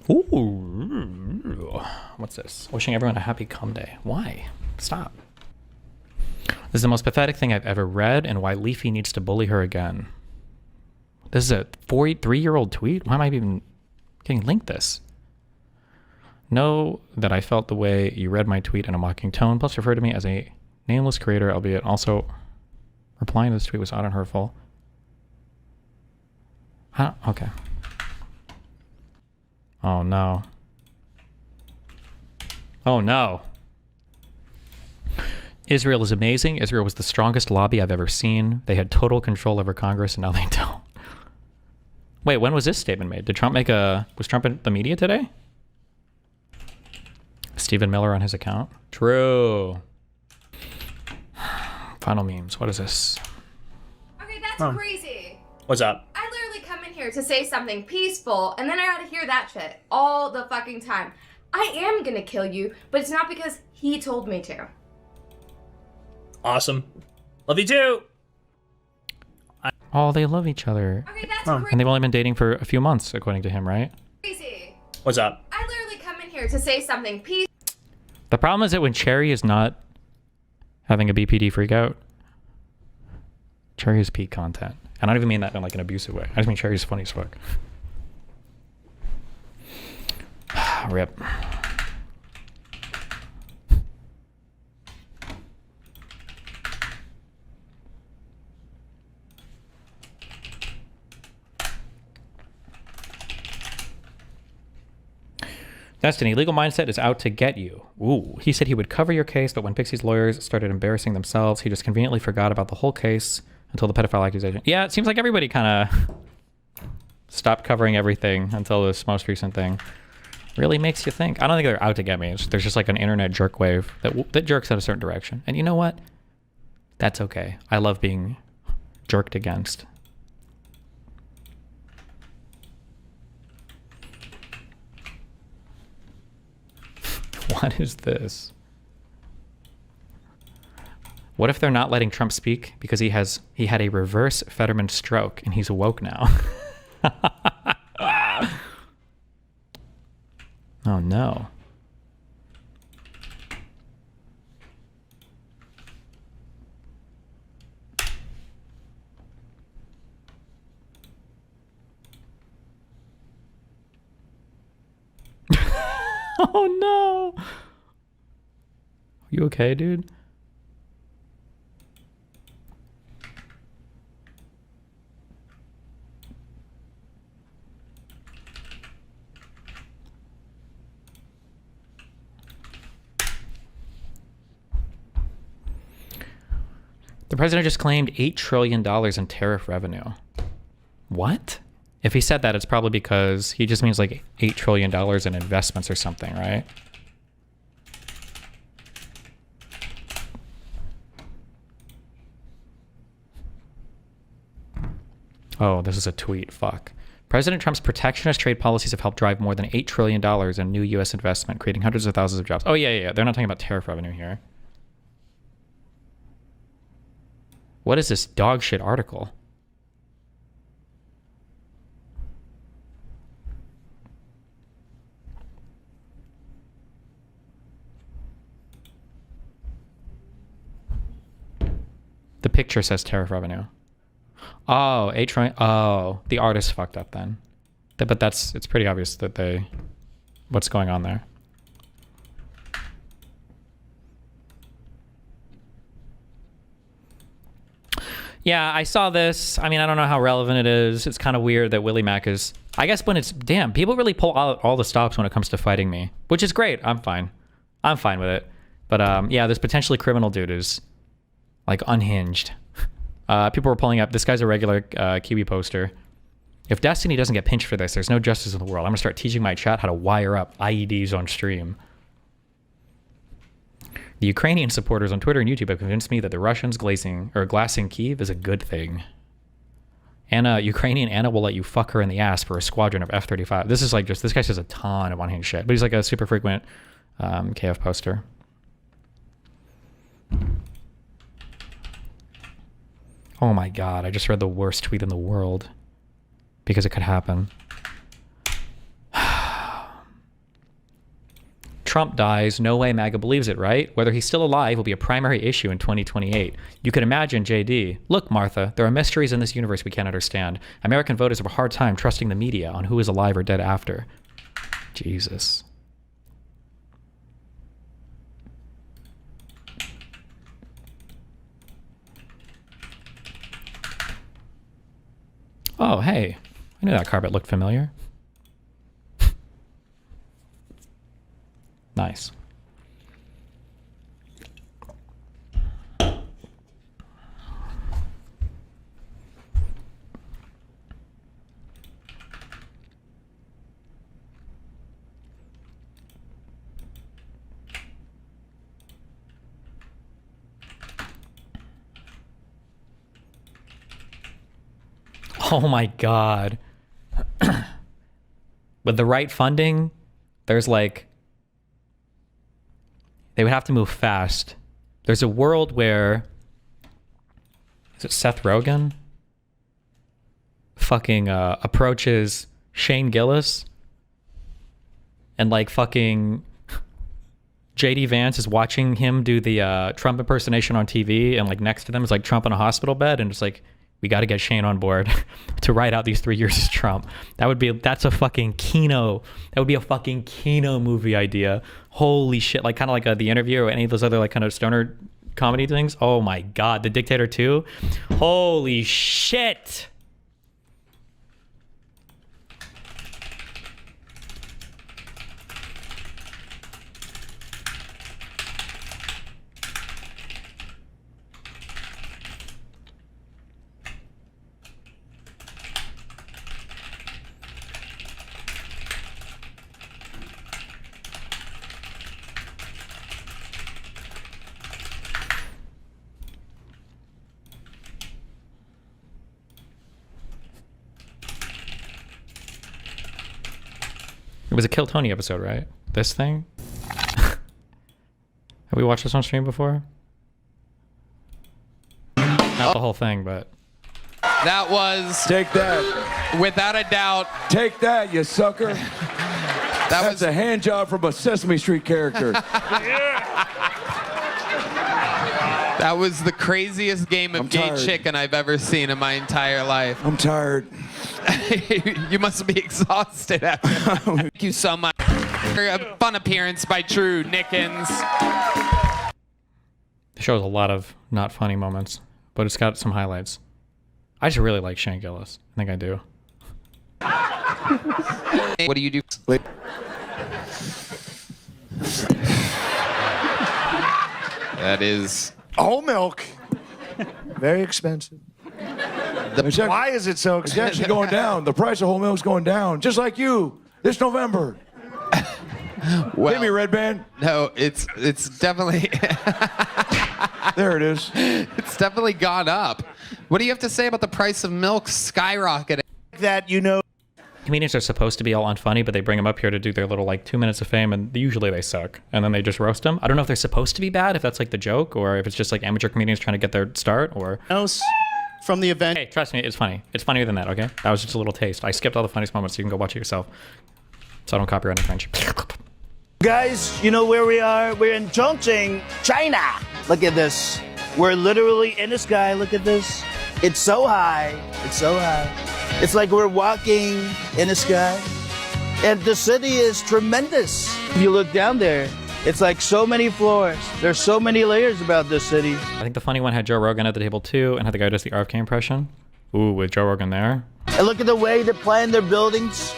Ooh. What's this? Wishing everyone a happy cum day. Why? Stop. This is the most pathetic thing I've ever read, and why Leafy needs to bully her again. This is a 43-year-old tweet? Why am I even getting linked this? Know that I felt the way you read my tweet in a mocking tone, plus refer to me as a nameless creator, albeit also replying to this tweet was odd and hurtful. Okay. Oh no. Oh no. Israel is amazing. Israel was the strongest lobby I've ever seen. They had total control over Congress, and now they don't. Wait, when was this statement made? Did Trump make was Trump in the media today? Stephen Miller on his account? True. Final memes. What is this? Okay, that's crazy. What's up? I literally come in here to say something peaceful, and then I gotta hear that shit all the fucking time. I am gonna kill you, but it's not because he told me to. Awesome. Love you too. Oh, they love each other. Okay, that's And they've only been dating for a few months, according to him, right? crazy. What's up? I literally come in here to say something peaceful. The problem is that when Cherry is not having a BPD freak out, Cherry is peak content. And I don't even mean that in like an abusive way. I just mean Cherry's funny as fuck. Rip. Destiny, legal mindset is out to get you. Ooh, he said he would cover your case, but when Pixie's lawyers started embarrassing themselves, he just conveniently forgot about the whole case until the pedophile accusation. Yeah, it seems like everybody kind of stopped covering everything until this most recent thing. Really makes you think. I don't think they're out to get me. There's just like an internet jerk wave that jerks in a certain direction. And you know what? That's okay. I love being jerked against. What is this? What if they're not letting Trump speak because he had a reverse Fetterman stroke and he's awoke now? Oh no. Oh no. You okay, dude? The president just claimed $8 trillion in tariff revenue. What? If he said that, it's probably because he just means like $8 trillion in investments or something, right? Oh, this is a tweet. Fuck. President Trump's protectionist trade policies have helped drive more than $8 trillion in new U.S. investment, creating hundreds of thousands of jobs. Oh, yeah. They're not talking about tariff revenue here. What is this dog shit article? The picture says tariff revenue. Oh, $8 trillion. Oh, the artist fucked up then. But it's pretty obvious that what's going on there. Yeah, I saw this. I mean, I don't know how relevant it is. It's kind of weird that Willie Mack is... I guess when it's... Damn, people really pull out all the stops when it comes to fighting me. Which is great. I'm fine. I'm fine with it. But yeah, this potentially criminal dude is like unhinged. People were pulling up... This guy's a regular Kiwi poster. If Destiny doesn't get pinched for this, there's no justice in the world. I'm going to start teaching my chat how to wire up IEDs on stream. The Ukrainian supporters on Twitter and YouTube have convinced me that the Russians glassing Kyiv is a good thing. Ukrainian Anna will let you fuck her in the ass for a squadron of F-35. This is like this guy says a ton of unhinged shit, but he's like a super frequent KF poster. Oh my God, I just read the worst tweet in the world because it could happen. Trump dies, no way MAGA believes it, right? Whether he's still alive will be a primary issue in 2028. You could imagine JD. Look, Martha, there are mysteries in this universe we can't understand. American voters have a hard time trusting the media on who is alive or dead after. Jesus. Oh, hey. I knew that carpet looked familiar. Nice. Oh my God. With the right funding, there's like, they would have to move fast. There's a world where, is it Seth Rogen? Fucking approaches Shane Gillis and like fucking JD Vance is watching him do the Trump impersonation on TV, and like next to them is like Trump in a hospital bed, and it's like, we got to get Shane on board to ride out these 3 years as Trump. That's a fucking Kino. That would be a fucking Kino movie idea. Holy shit. Like kind of like The Interview or any of those other like kind of stoner comedy things. Oh my God. The Dictator 2. Holy shit. It was a Kill Tony episode, right? This thing? Have we watched this on stream before? Not the whole thing, but... That was... Take that. Without a doubt... Take that, you sucker. That's a hand job from a Sesame Street character. That was the craziest game of gay chicken I've ever seen in my entire life. I'm tired. You must be exhausted after. Thank you so much. A fun appearance by Drew Nickens. The show has a lot of not funny moments, but it's got some highlights. I just really like Shane Gillis. I think I do. What do you do? Wait. That is... Whole milk. Very expensive. Why is it so It's expensive? actually going down. The price of whole milk's going down, just like you, this November. Well, Hit me, Red Band. no, it's definitely... There it is. It's definitely gone up. What do you have to say about the price of milk skyrocketing? That you know. Comedians are supposed to be all unfunny, but they bring them up here to do their little like 2 minutes of fame, and usually they suck, and then they just roast them. I don't know if they're supposed to be bad, if that's like the joke, or if it's just like amateur comedians trying to get their start, or... From the event. Hey, trust me, it's funny. It's funnier than that, okay? That was just a little taste. I skipped all the funniest moments, so you can go watch it yourself. So I don't copyright infringe. Guys, you know where we are? We're in Chongqing, China. Look at this. We're literally in the sky. Look at this. It's so high. It's so high. It's like we're walking in the sky. And the city is tremendous. If you look down there, it's like so many floors. There's so many layers about this city. I think the funny one had Joe Rogan at the table too, and had the guy who does the RFK impression. Ooh, with Joe Rogan there. And look at the way they plan their buildings.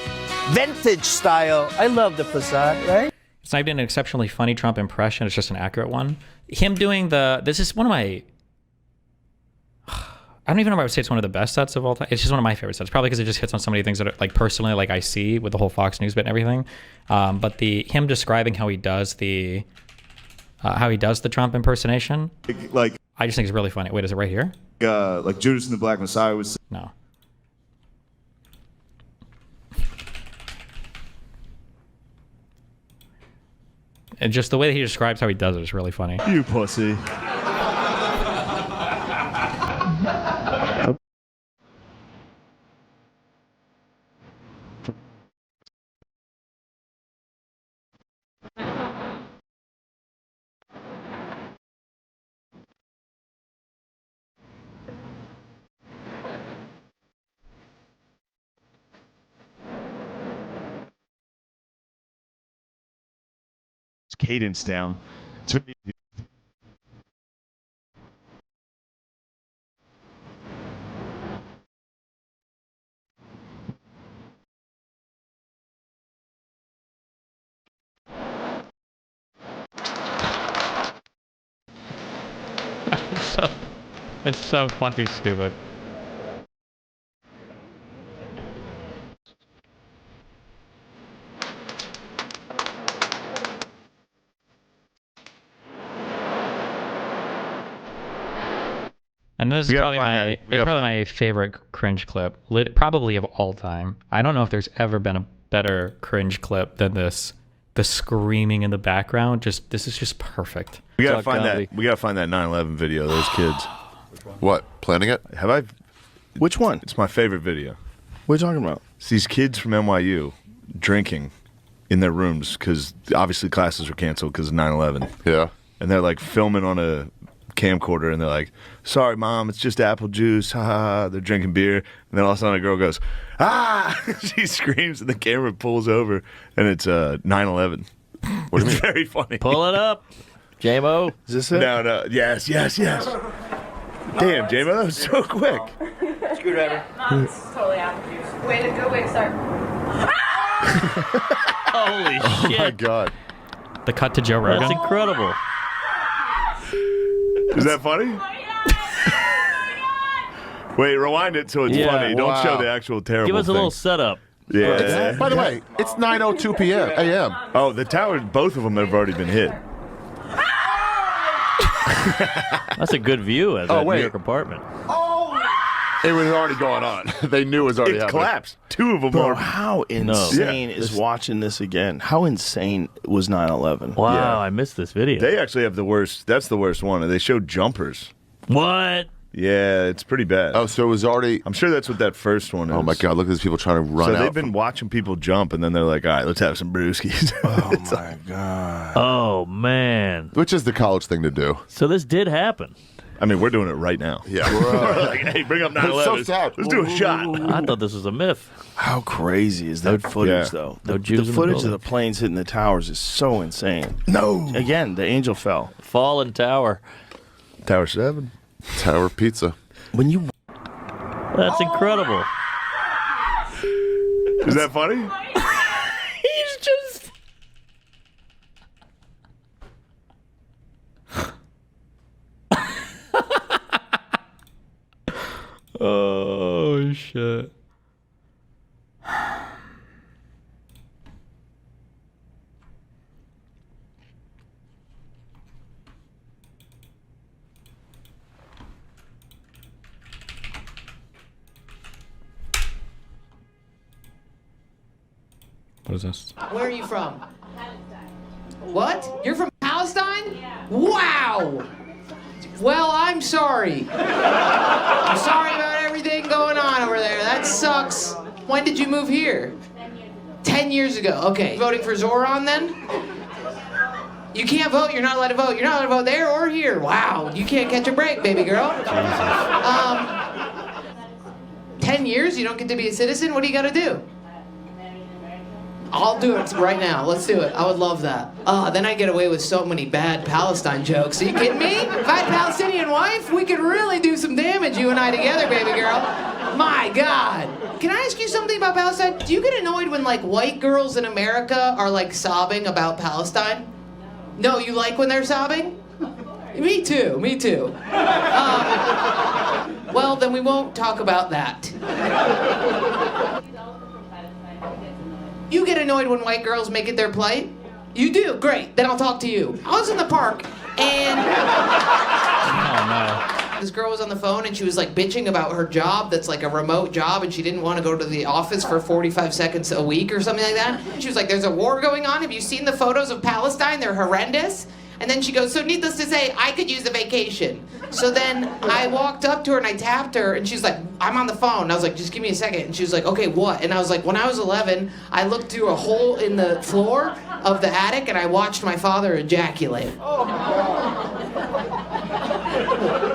Vintage style. I love the facade, right? It's not even an exceptionally funny Trump impression, it's just an accurate one. Him doing this is one of my... I don't even know if I would say it's one of the best sets of all time. It's just one of my favorite sets, probably because it just hits on so many things that are, like, personally, like, I see with the whole Fox News bit and everything. But him describing how he does the Trump impersonation, like I just think it's really funny. Wait, is it right here? like Judas and the Black Messiah was. No. And just the way that he describes how he does it is really funny. You pussy. cadence down. Took me. It's so fucking stupid. And this is probably my favorite cringe clip, probably of all time. I don't know if there's ever been a better cringe clip than this. The screaming in the background, this is just perfect. We gotta find that. We gotta find that 9/11 video. Of those kids. What? Planning it? Have I? Which one? It's my favorite video. What are you talking about? It's these kids from NYU drinking in their rooms because obviously classes were canceled because of 9/11. Yeah. And they're like filming on a camcorder and they're like, "Sorry, mom, it's just apple juice." Ha ha ha. They're drinking beer, and then all of a sudden a girl goes, "Ah!" She screams, and the camera pulls over, and it's 9/11. What do you mean? Very funny. Pull it up, JMO. Is this it? No. Yes. Damn, JMO, that was so quick. Screwdriver. It's totally apple juice. Way to go, way to start. Holy shit. Oh my god. The cut to Joe Rogan. That's incredible. Is that funny? Wait, rewind it so it's Yeah, funny. Don't wow. show the actual terrible Give us a thing. little setup. Yeah. By the way, it's 9:02 p.m. a.m. Oh, the towers, both of them have already been hit. That's a good view of that New wait. York apartment. It was already going on. They knew it was already It happening. collapsed. Two of them Bro, are. how insane Yeah. is watching this again? How insane was 9/11? Wow, Yeah. I missed this video. They actually have the worst. That's the worst one. They showed jumpers. What? Yeah, it's pretty bad. Oh, so it was already. I'm sure that's what that first one is. Oh my god! Look at these people trying to run So out. they've been watching people jump, and then they're like, "All right, let's have some brewskis." Oh my god. Oh, man. Which is the college thing to do. So this did happen. I mean, we're doing it right now. Yeah. We're like, hey, bring up 9/11. so sad. Let's do a shot. I thought this was a myth. How crazy is that footage, yeah. though? No The Jews in the footage of building. the planes hitting the towers is so insane. No. Again, the angel fell. Fallen Tower. Tower 7. Tower Pizza. When you That's incredible. Is that funny? He's just. Oh shit. What is this? Where are you from? What? You're from Palestine? Wow! Well, I'm sorry. I'm sorry about everything going on over there. That sucks. When did you move here? 10 years ago. Okay. Voting for Zoran then? You can't vote. You're not allowed to vote. You're not allowed to vote there or here. Wow. You can't catch a break, baby girl. 10 years? You don't get to be a citizen? What do you got to do? I'll do it right now. Let's do it. I would love that. Then I get away with so many bad Palestine jokes. Are you kidding me? If I had a Palestinian wife, we could really do some damage, you and I together, baby girl. My God. Can I ask you something about Palestine? Do you get annoyed when, like, white girls in America are, like, sobbing about Palestine? No, you like when they're sobbing? Me too, me too. Well, then we won't talk about that. You get annoyed when white girls make it their plight? You do? Great. Then I'll talk to you. I was in the park and this girl was on the phone and she was like bitching about her job that's like a remote job and she didn't want to go to the office for 45 seconds a week or something like that. She was like, there's a war going on. Have you seen the photos of Palestine? They're horrendous. And then she goes, so needless to say, I could use a vacation. So then I walked up to her and I tapped her and she's like, I'm on the phone. And I was like, just give me a second. And she was like, okay, what? And I was like, when I was 11, I looked through a hole in the floor of the attic and I watched my father ejaculate.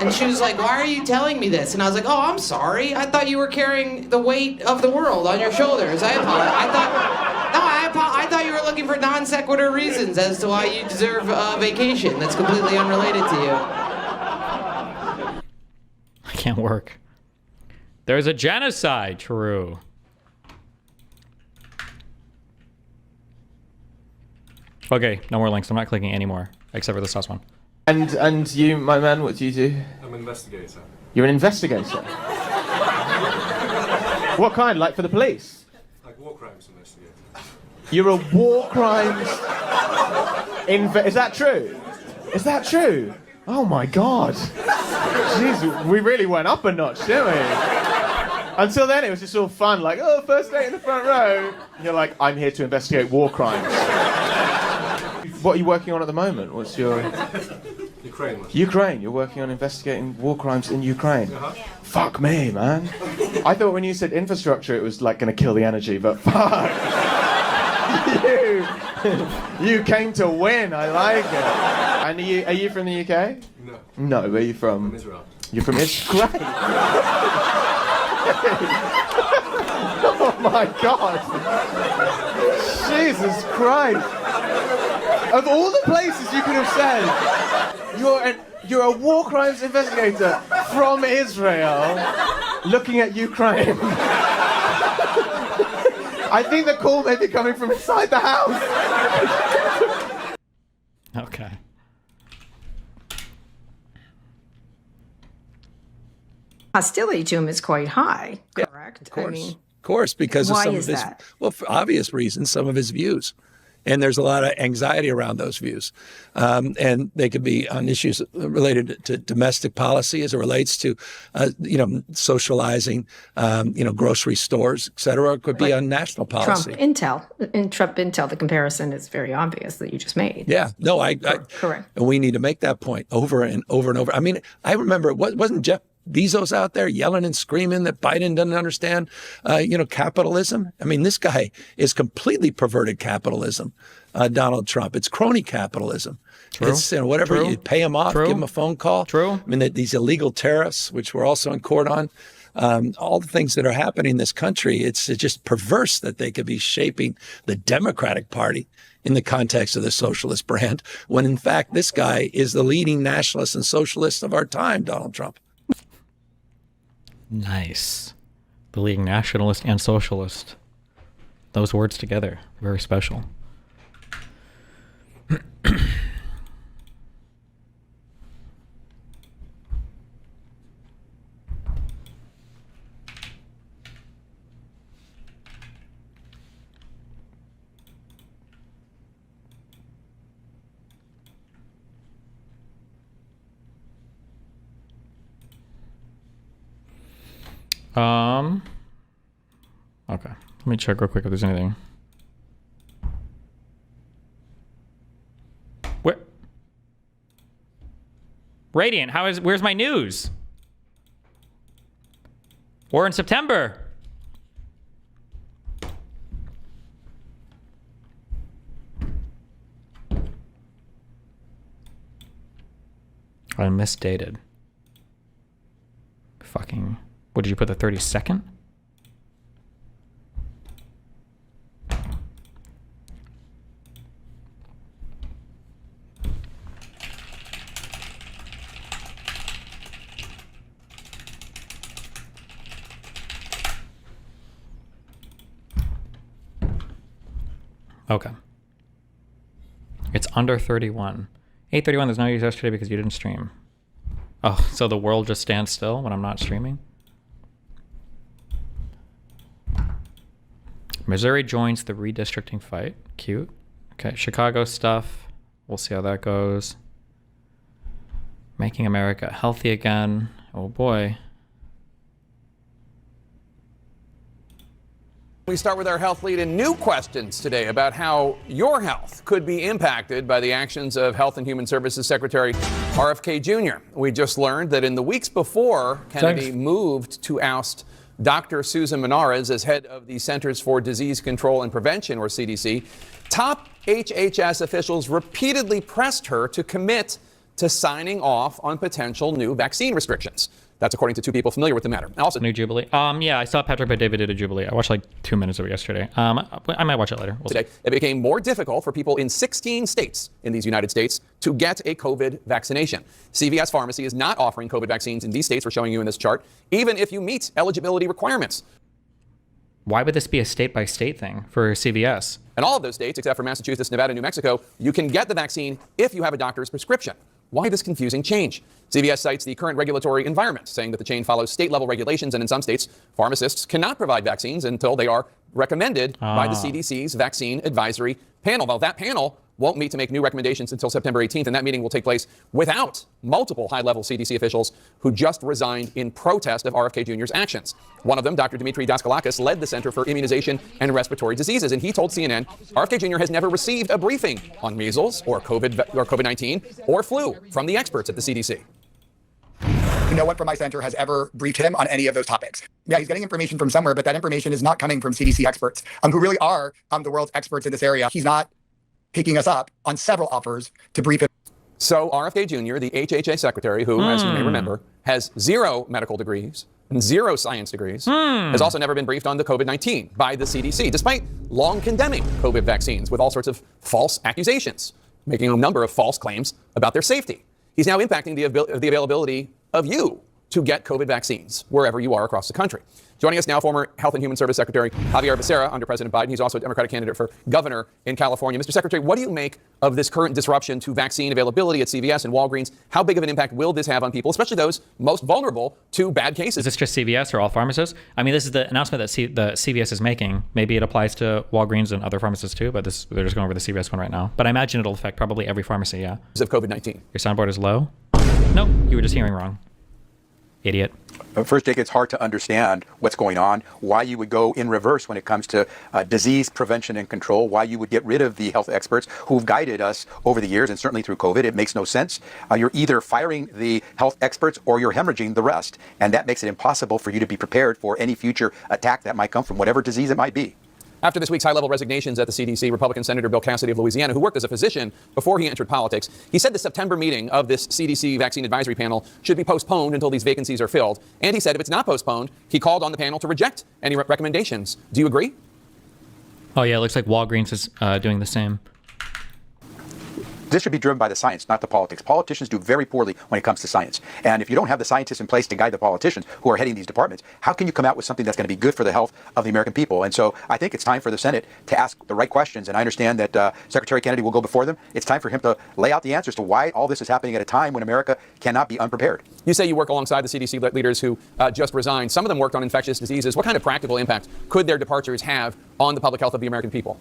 And she was like, why are you telling me this? And I was like, oh, I'm sorry. I thought you were carrying the weight of the world on your shoulders. I apologize. I thought thought you were looking for non sequitur reasons as to why you deserve a vacation that's completely unrelated to you. I can't work. There's a genocide. True. Okay, no more links. I'm not clicking anymore, except for this last one. And you, my man, what do you do? I'm an investigator. You're an investigator? What kind? Like for the police? Like war crimes investigator. You're a war crimes... Is that true? Is that true? Oh my God. Jeez, we really went up a notch, didn't we? Until then, it was just all fun, like, oh, first date in the front row. And you're like, I'm here to investigate war crimes. What are you working on at the moment? What's your... Ukraine. Ukraine. You're working on investigating war crimes in Ukraine. Fuck me, man. I thought when you said infrastructure, it was like going to kill the energy, but fuck. You came to win. I like it. And are you from the UK? No. No, where are you from? From Israel. You're from Israel? Great. Oh my God. Jesus Christ. Of all the places you could have said, you're a war crimes investigator from Israel looking at Ukraine. I think the call may be coming from inside the house. Okay. Hostility to him is quite high, correct? Of course. I mean, of course, because of why some is of his, that? well, for obvious reasons, some of his views. And there's a lot of anxiety around those views. And they could be on issues related to domestic policy as it relates to, socializing, grocery stores, et cetera. It could be on national policy. Trump Intel, the comparison is very obvious that you just made. Yeah, no, Correct. And we need to make that point over and over and over. I mean, I remember, wasn't Jeff Bezos out there yelling and screaming that Biden doesn't understand, capitalism? I mean, this guy is completely perverted capitalism, Donald Trump. It's crony capitalism. True. It's whatever, True. you pay him off, True. give him a phone call. True. I mean, these illegal tariffs, which we're also in court on, all the things that are happening in this country, it's just perverse that they could be shaping the Democratic Party in the context of the socialist brand, when in fact, this guy is the leading nationalist and socialist of our time, Donald Trump. Nice. The leading nationalist and socialist. Those words together. Very special. Okay. Let me check real quick if there's anything. Where? Radiant, where's my news? We're in September. I misdated. Fucking, what did you put, the 32nd? Okay. It's under 31. 8:31, there's no news yesterday because you didn't stream. Oh, so the world just stands still when I'm not streaming? Missouri joins the redistricting fight. Cute. Okay, Chicago stuff. We'll see how that goes. Making America healthy again. Oh boy. We start with our health lead and new questions today about how your health could be impacted by the actions of Health and Human Services Secretary RFK Jr. We just learned that in the weeks before Kennedy moved to oust Dr. Susan Menares as head of the Centers for Disease Control and Prevention, or CDC, top HHS officials repeatedly pressed her to commit to signing off on potential new vaccine restrictions. That's according to two people familiar with the matter. Also, New Jubilee. Yeah, I saw Patrick Bet-David did a Jubilee. I watched like 2 minutes of it yesterday. I might watch it later. We'll today, see. it became more difficult for people in 16 states in these United States to get a COVID vaccination. CVS Pharmacy is not offering COVID vaccines in these states we're showing you in this chart, even if you meet eligibility requirements. Why would this be a state-by-state thing for CVS? In all of those states, except for Massachusetts, Nevada, New Mexico, you can get the vaccine if you have a doctor's prescription. Why this confusing change? CVS cites the current regulatory environment, saying that the chain follows state-level regulations, and in some states, pharmacists cannot provide vaccines until they are recommended by the CDC's Vaccine Advisory Panel. Well, that panel won't meet to make new recommendations until September 18th, and that meeting will take place without multiple high-level CDC officials who just resigned in protest of RFK Jr.'s actions. One of them, Dr. Dimitri Daskalakis, led the Center for Immunization and Respiratory Diseases, and he told CNN RFK Jr. has never received a briefing on measles or COVID-19 or flu from the experts at the CDC. No one from my center has ever briefed him on any of those topics. Yeah, he's getting information from somewhere, but that information is not coming from CDC experts, who really are the world's experts in this area. He's not picking us up on several offers to brief him. So RFK Jr., the HHA secretary, who, as you may remember, has 0 medical degrees and 0 science degrees, has also never been briefed on the COVID-19 by the CDC, despite long condemning COVID vaccines with all sorts of false accusations, making a number of false claims about their safety. He's now impacting the availability of you to get COVID vaccines wherever you are across the country. Joining us now, former Health and Human Service Secretary Javier Becerra under President Biden. He's also a Democratic candidate for governor in California. Mr. Secretary, what do you make of this current disruption to vaccine availability at CVS and Walgreens? How big of an impact will this have on people, especially those most vulnerable to bad cases? Is this just CVS or all pharmacists? I mean, this is the announcement that the CVS is making. Maybe it applies to Walgreens and other pharmacists too, but they're just going over the CVS one right now. But I imagine it'll affect probably every pharmacy, yeah. Of COVID-19. Your soundboard is low? No, you were just hearing wrong. Idiot. First, Jake, it's hard to understand what's going on, why you would go in reverse when it comes to disease prevention and control, why you would get rid of the health experts who've guided us over the years and certainly through COVID. It makes no sense. You're either firing the health experts or you're hemorrhaging the rest. And that makes it impossible for you to be prepared for any future attack that might come from whatever disease it might be. After this week's high-level resignations at the CDC, Republican Senator Bill Cassidy of Louisiana, who worked as a physician before he entered politics, he said the September meeting of this CDC Vaccine Advisory Panel should be postponed until these vacancies are filled. And he said if it's not postponed, he called on the panel to reject any recommendations. Do you agree? Oh, yeah, it looks like Walgreens is doing the same. This should be driven by the science, not the politics. Politicians do very poorly when it comes to science. And if you don't have the scientists in place to guide the politicians who are heading these departments, how can you come out with something that's going to be good for the health of the American people? And so I think it's time for the Senate to ask the right questions. And I understand that Secretary Kennedy will go before them. It's time for him to lay out the answers to why all this is happening at a time when America cannot be unprepared. You say you work alongside the CDC leaders who just resigned. Some of them worked on infectious diseases. What kind of practical impact could their departures have on the public health of the American people?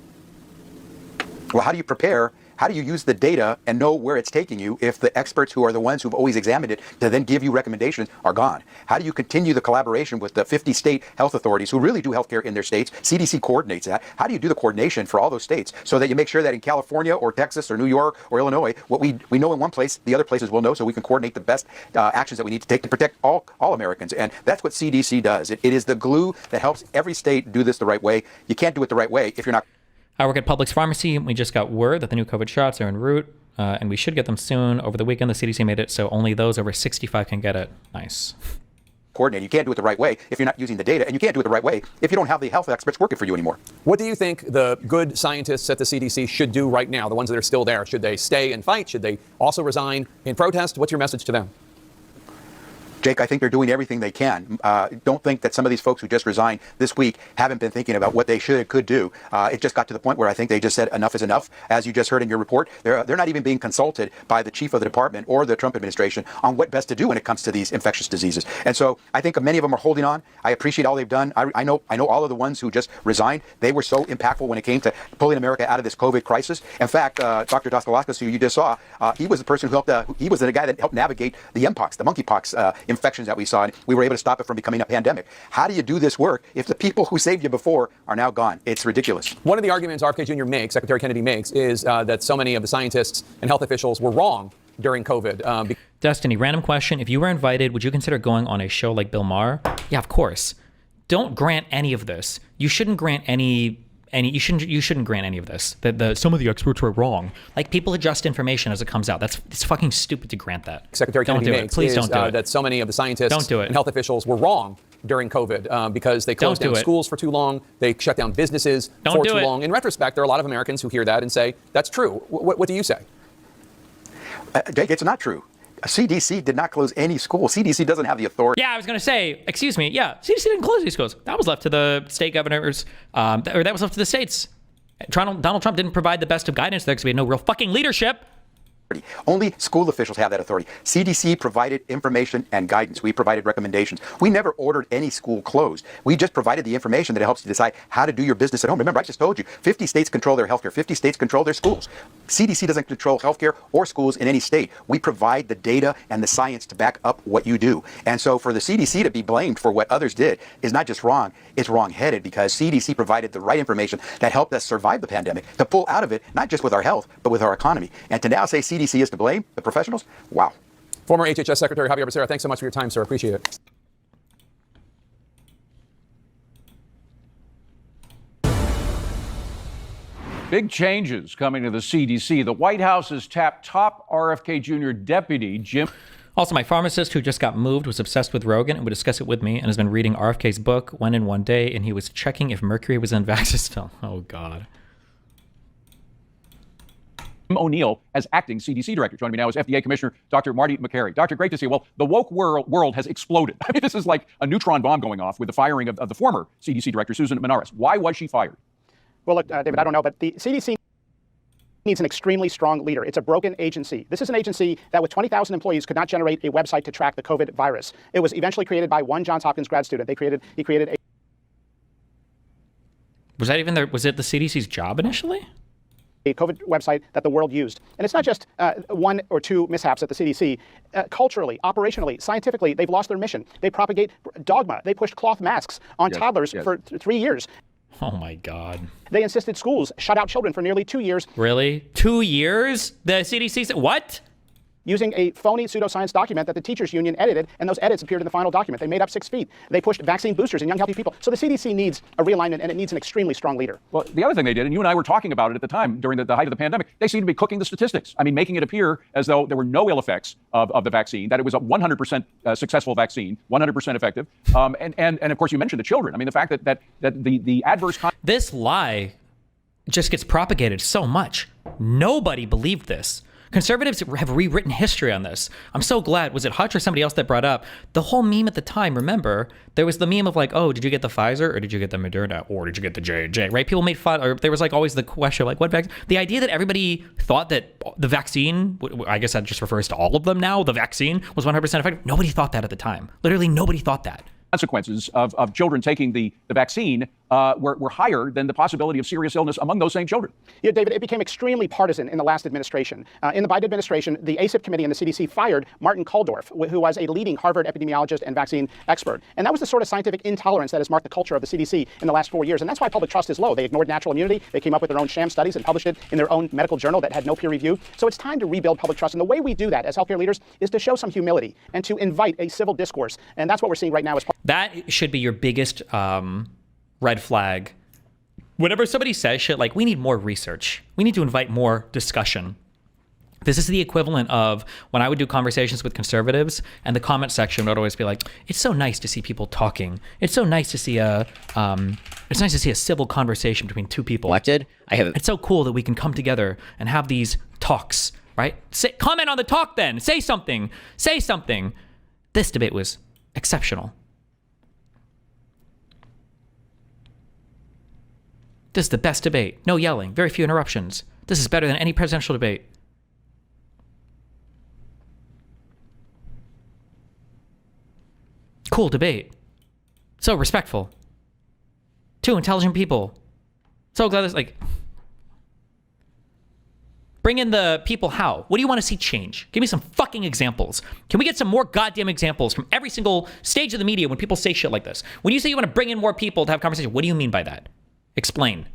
Well, how do you prepare? How do you use the data and know where it's taking you if the experts who are the ones who've always examined it to then give you recommendations are gone? How do you continue the collaboration with the 50 state health authorities who really do healthcare in their states? CDC coordinates that. How do you do the coordination for all those states so that you make sure that in California or Texas or New York or Illinois, what we know in one place, the other places will know, so we can coordinate the best actions that we need to take to protect all Americans? And that's what CDC does. It is the glue that helps every state do this the right way. You can't do it the right way if you're not. I work at Publix Pharmacy. We just got word that the new COVID shots are en route, and we should get them soon. Over the weekend, the CDC made it so only those over 65 can get it. Nice. Coordinate. You can't do it the right way if you're not using the data, and you can't do it the right way if you don't have the health experts working for you anymore. What do you think the good scientists at the CDC should do right now, the ones that are still there? Should they stay and fight? Should they also resign in protest? What's your message to them? Jake, I think they're doing everything they can. Don't think that some of these folks who just resigned this week haven't been thinking about what they should and could do. It just got to the point where I think they just said enough is enough. As you just heard in your report, they're not even being consulted by the chief of the department or the Trump administration on what best to do when it comes to these infectious diseases. And so I think many of them are holding on. I appreciate all they've done. I know all of the ones who just resigned. They were so impactful when it came to pulling America out of this COVID crisis. In fact, Dr. Daskalakis, who you just saw, he was the person who helped. He was the guy that helped navigate the mpox, the monkeypox infections that we saw. And we were able to stop it from becoming a pandemic. How do you do this work if the people who saved you before are now gone? It's ridiculous. One of the arguments RFK Jr. makes, Secretary Kennedy makes, is that so many of the scientists and health officials were wrong during COVID. Destiny, random question. If you were invited, would you consider going on a show like Bill Maher? Yeah, of course. Don't grant any of this. You shouldn't grant any any. You shouldn't grant any of this. That some of the experts were wrong. Like, people adjust information as it comes out. It's fucking stupid to grant that. Secretary Don't Kennedy do it. makes Please is don't do it. that so many of the scientists Don't do it. and health officials were wrong during COVID because they closed Don't do down it. schools for too long. They shut down businesses Don't for do too it. long. In retrospect, there are a lot of Americans who hear that and say, that's true. What do you say? Jake, it's not true. CDC did not close any school. CDC doesn't have the authority. Yeah, I was going to say, excuse me. Yeah, CDC didn't close these schools. That was left to the state governors, or that was left to the states. Donald Trump didn't provide the best of guidance there because we had no real fucking leadership. Only school officials have that authority. CDC provided information and guidance. We provided recommendations. We never ordered any school closed. We just provided the information that helps you decide how to do your business at home. Remember, I just told you, 50 states control their healthcare. 50 states control their schools. CDC doesn't control healthcare or schools in any state. We provide the data and the science to back up what you do. And so for the CDC to be blamed for what others did is not just wrong, it's wrong-headed, because CDC provided the right information that helped us survive the pandemic, to pull out of it, not just with our health, but with our economy. And to now say CDC is to blame, the professionals, wow. Former HHS Secretary Javier Becerra, thanks so much for your time, sir. Appreciate it. Big changes coming to the CDC. The White House has tapped top RFK Jr. deputy Jim. Also, my pharmacist who just got moved was obsessed with Rogan and would discuss it with me and has been reading RFK's book, When in One Day, and he was checking if mercury was in Vaxxistil. Oh, God. O'Neill as acting CDC director. Joining me now is FDA Commissioner Dr. Marty McCary. Doctor, great to see you. Well, the woke world has exploded. I mean, this is like a neutron bomb going off with the firing of the former CDC director, Susan Menares. Why was she fired? Well, look, David, I don't know, but the CDC needs an extremely strong leader. It's a broken agency. This is an agency that with 20,000 employees could not generate a website to track the COVID virus. It was eventually created by one Johns Hopkins grad student. He created a... Was that even was it the CDC's job initially? A COVID website that the world used. And it's not just one or two mishaps at the CDC. Culturally, operationally, scientifically, they've lost their mission. They propagate dogma. They pushed cloth masks on toddlers for 3 years. Oh, my God. They insisted schools shut out children for nearly 2 years. Really? 2 years? The CDC said, what? Using a phony pseudoscience document that the teachers union edited, and those edits appeared in the final document. They made up 6 feet. They pushed vaccine boosters in young, healthy people. So the CDC needs a realignment, and it needs an extremely strong leader. Well, the other thing they did, and you and I were talking about it at the time during the height of the pandemic, they seemed to be cooking the statistics. I mean, making it appear as though there were no ill effects of the vaccine, that it was a 100% successful vaccine, 100% effective. And of course, you mentioned the children. I mean, the fact that the adverse... This lie just gets propagated so much. Nobody believed this. Conservatives have rewritten history on this. I'm so glad. Was it Hutch or somebody else that brought up the whole meme at the time? Remember, there was the meme of like, oh, did you get the Pfizer or did you get the Moderna or did you get the J&J? Right? People made fun, or there was like always the question like, what vaccine? The idea that everybody thought that the vaccine, I guess that just refers to all of them now, the vaccine was 100% effective. Nobody thought that at the time. Literally nobody thought that. Consequences of children taking the vaccine were higher than the possibility of serious illness among those same children. Yeah, David, it became extremely partisan in the last administration. In the Biden administration, the ACIP committee and the CDC fired Martin Kulldorff, who was a leading Harvard epidemiologist and vaccine expert. And that was the sort of scientific intolerance that has marked the culture of the CDC in the last 4 years. And that's why public trust is low. They ignored natural immunity. They came up with their own sham studies and published it in their own medical journal that had no peer review. So it's time to rebuild public trust. And the way we do that as healthcare leaders is to show some humility and to invite a civil discourse. And that's what we're seeing right now. That should be your biggest red flag. Whenever somebody says shit like, we need more research, we need to invite more discussion. This is the equivalent of when I would do conversations with conservatives and the comment section would always be like, it's so nice to see people talking. It's so nice to see a civil conversation between two people. It's so cool that we can come together and have these talks, right? Comment on the talk then. Say something. Say something. This debate was exceptional. This is the best debate. No yelling. Very few interruptions. This is better than any presidential debate. Cool debate. So respectful. Two intelligent people. So glad this, like... Bring in the people how? What do you want to see change? Give me some fucking examples. Can we get some more goddamn examples from every single stage of the media when people say shit like this? When you say you want to bring in more people to have conversation, what do you mean by that? Explain.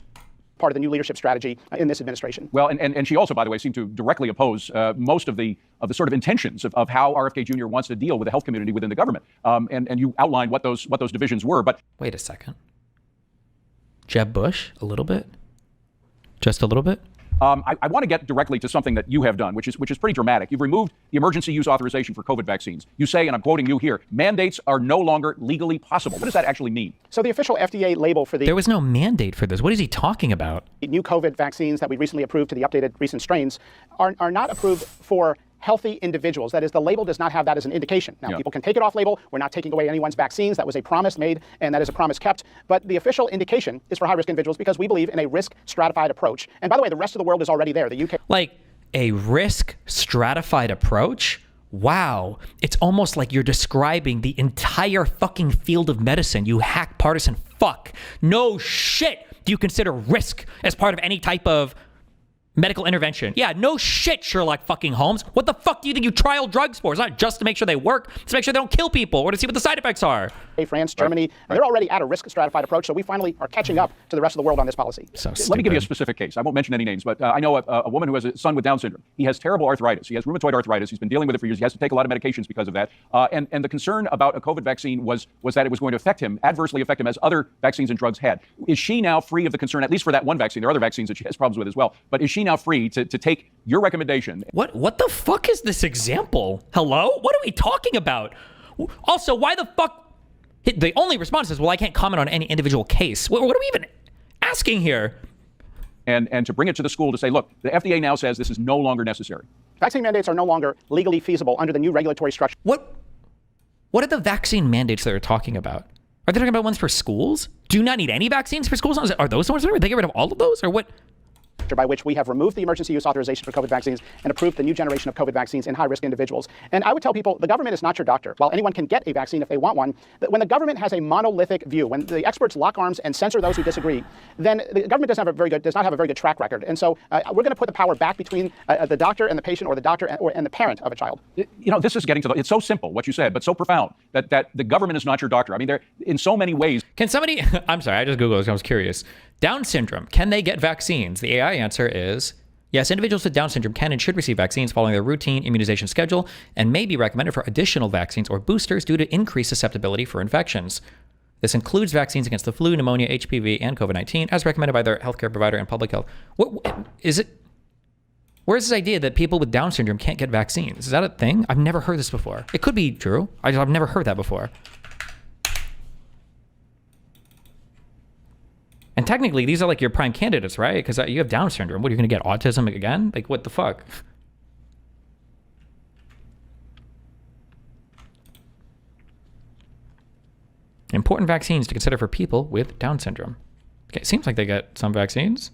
Part of the new leadership strategy in this administration. Well, and she also, by the way, seemed to directly oppose most of the sort of intentions of how RFK Jr. wants to deal with the health community within the government. And you outlined what those divisions were. But wait a second. Jeb Bush a little bit? Just a little bit? I want to get directly to something that you have done, which is pretty dramatic. You've removed the emergency use authorization for COVID vaccines. You say, and I'm quoting you here, mandates are no longer legally possible. What does that actually mean? So the official FDA label for the There was no mandate for this. What is he talking about? new COVID vaccines that we recently approved to the updated recent strains are not approved for healthy individuals. That is, the label does not have that as an indication. Now, people can take it off label. We're not taking away anyone's vaccines. That was a promise made, and that is a promise kept. But the official indication is for high-risk individuals because we believe in a risk-stratified approach. And by the way, the rest of the world is already there. The UK... Like, a risk-stratified approach? Wow. It's almost like you're describing the entire fucking field of medicine, you hack partisan fuck. No shit do you consider risk as part of any type of medical intervention. Yeah, no shit, Sherlock fucking Holmes. What the fuck do you think you trial drugs for? It's not just to make sure they work. It's to make sure they don't kill people or to see what the side effects are. France, Germany, they're already at a risk-stratified approach, so we finally are catching up to the rest of the world on this policy. So Let me give you a specific case. I won't mention any names, but I know a woman who has a son with Down syndrome. He has terrible arthritis. He has rheumatoid arthritis. He's been dealing with it for years. He has to take a lot of medications because of that. And the concern about a COVID vaccine was that it was going to affect him, adversely affect him, as other vaccines and drugs had. Is she now free of the concern, at least for that one vaccine? There are other vaccines that she has problems with as well. But is she now free to take your recommendation? What the fuck is this example? Hello? What are we talking about? Also, why the fuck? The only response is, well, I can't comment on any individual case. What are we even asking here? And to bring it to the school to say, look, the FDA now says this is no longer necessary. Vaccine mandates are no longer legally feasible under the new regulatory structure. What are the vaccine mandates that they're talking about? Are they talking about ones for schools? Do you not need any vaccines for schools? Are those the ones that are? They get rid of all of those? Or what? By which we have removed the emergency use authorization for COVID vaccines and approved the new generation of COVID vaccines in high-risk individuals. And I would tell people, the government is not your doctor. While anyone can get a vaccine if they want one, that when the government has a monolithic view, when the experts lock arms and censor those who disagree, then the government does not have a very good track record. And so we're going to put the power back between the doctor and the patient, or the doctor and the parent of a child. You know, this is getting to it's so simple what you said, but so profound that the government is not your doctor. I mean, they're in so many ways. Can somebody? I'm sorry, I just Googled this. I was curious. Down syndrome. Can they get vaccines? The AI answer is yes. Individuals with Down syndrome can and should receive vaccines following their routine immunization schedule, and may be recommended for additional vaccines or boosters due to increased susceptibility for infections. This includes vaccines against the flu, pneumonia, HPV, and COVID-19, as recommended by their healthcare provider and public health. What is it? Where's this idea that people with Down syndrome can't get vaccines? Is that a thing? I've never heard this before. It could be true. I've never heard that before. And technically, these are like your prime candidates, right? Because you have Down syndrome. What, are you going to get autism again? Like, what the fuck? Important vaccines to consider for people with Down syndrome. Okay, seems like they get some vaccines.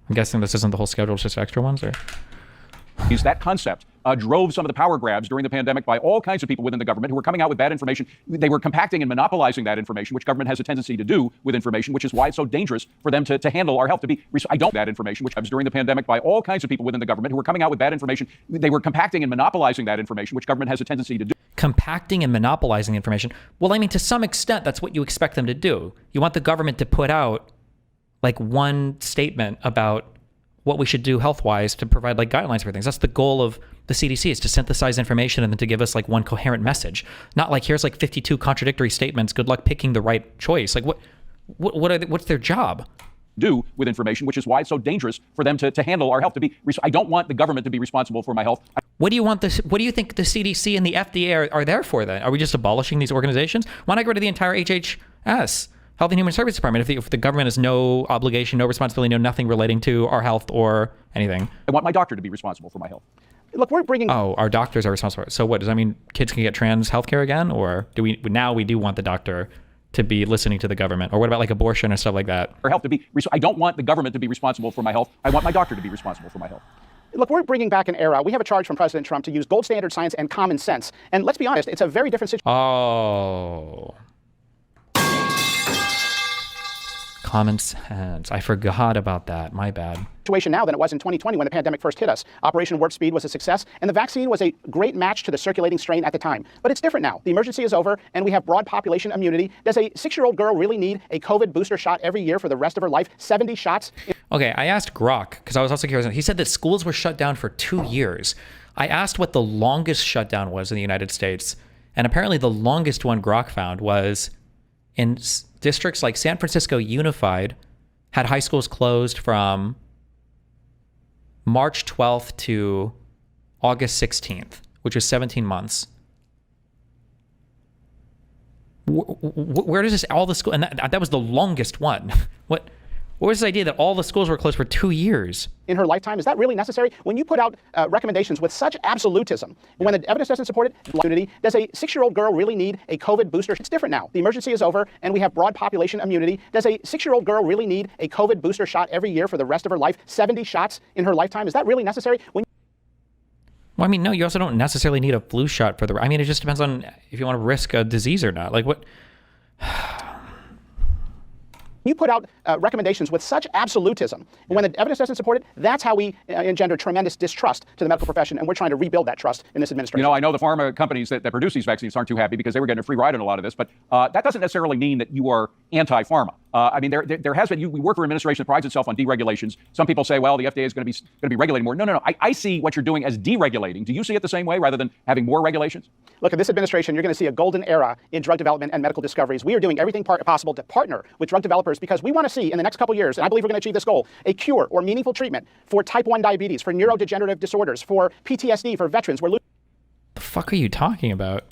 I'm guessing this isn't the whole schedule, it's just extra ones, or? Is that concept drove some of the power grabs during the pandemic by all kinds of people within the government who were coming out with bad information. They were compacting and monopolizing that information, which government has a tendency to do with information, which is why it's so dangerous for them to handle our health. That information, which was during the pandemic by all kinds of people within the government who were coming out with bad information. They were compacting and monopolizing that information, which government has a tendency to do. Compacting and monopolizing information. Well, I mean, to some extent, that's what you expect them to do. You want the government to put out like one statement about what we should do health-wise to provide like guidelines for things. That's the goal of the CDC, is to synthesize information and then to give us like one coherent message. Not like, here's like 52 contradictory statements. Good luck picking the right choice. Like what's their job? Do with information, which is why it's so dangerous for them to handle our health. I don't want the government to be responsible for my health. What do you think the CDC and the FDA are there for then? Are we just abolishing these organizations? Why not get rid of the entire HHS? Health and Human Services Department, if the government has no obligation, no responsibility, no nothing relating to our health or anything. I want my doctor to be responsible for my health. Look, we're bringing... Oh, our doctors are responsible for it. So what, does that mean kids can get trans healthcare again? Or do we want the doctor to be listening to the government? Or what about like abortion and stuff like that? Or health I don't want the government to be responsible for my health. I want my doctor to be responsible for my health. Look, we're bringing back an era. We have a charge from President Trump to use gold standard science and common sense. And let's be honest, it's a very different situation. Oh... Common sense. I forgot about that. My bad. Situation now than it was in 2020 when the pandemic first hit us. Operation Warp Speed was a success, and the vaccine was a great match to the circulating strain at the time. But it's different now. The emergency is over, and we have broad population immunity. Does a 6-year-old girl really need a COVID booster shot every year for the rest of her life? 70 shots? Okay, I asked Grok, because I was also curious. He said that schools were shut down for 2 years. I asked what the longest shutdown was in the United States, And apparently the longest one Grok found was in districts like San Francisco Unified had high schools closed from March 12th to August 16th, which was 17 months. Where does this, all the school, and that was the longest one. What was this idea that all the schools were closed for 2 years? In her lifetime, is that really necessary? When you put out recommendations with such absolutism, when the evidence doesn't support it, immunity, does a 6-year-old girl really need a COVID booster? It's different now. The emergency is over and we have broad population immunity. Does a 6-year-old girl really need a COVID booster shot every year for the rest of her life? 70 shots in her lifetime? Is that really necessary? Well, I mean, no, you also don't necessarily need a flu shot for it just depends on if you want to risk a disease or not. Like what? You put out recommendations with such absolutism, and when the evidence doesn't support it, that's how we engender tremendous distrust to the medical profession, and we're trying to rebuild that trust in this administration. You know, I know the pharma companies that produce these vaccines aren't too happy because they were getting a free ride on a lot of this, but that doesn't necessarily mean that you are anti-pharma. I mean, there has been, we work for an administration that prides itself on deregulations. Some people say, well, the FDA is going to be regulating more. No. I see what you're doing as deregulating. Do you see it the same way rather than having more regulations? Look, in this administration, you're going to see a golden era in drug development and medical discoveries. We are doing everything possible to partner with drug developers because we want to see in the next couple years, and I believe we're going to achieve this goal, a cure or meaningful treatment for type 1 diabetes, for neurodegenerative disorders, for PTSD, for veterans. We're the fuck are you talking about?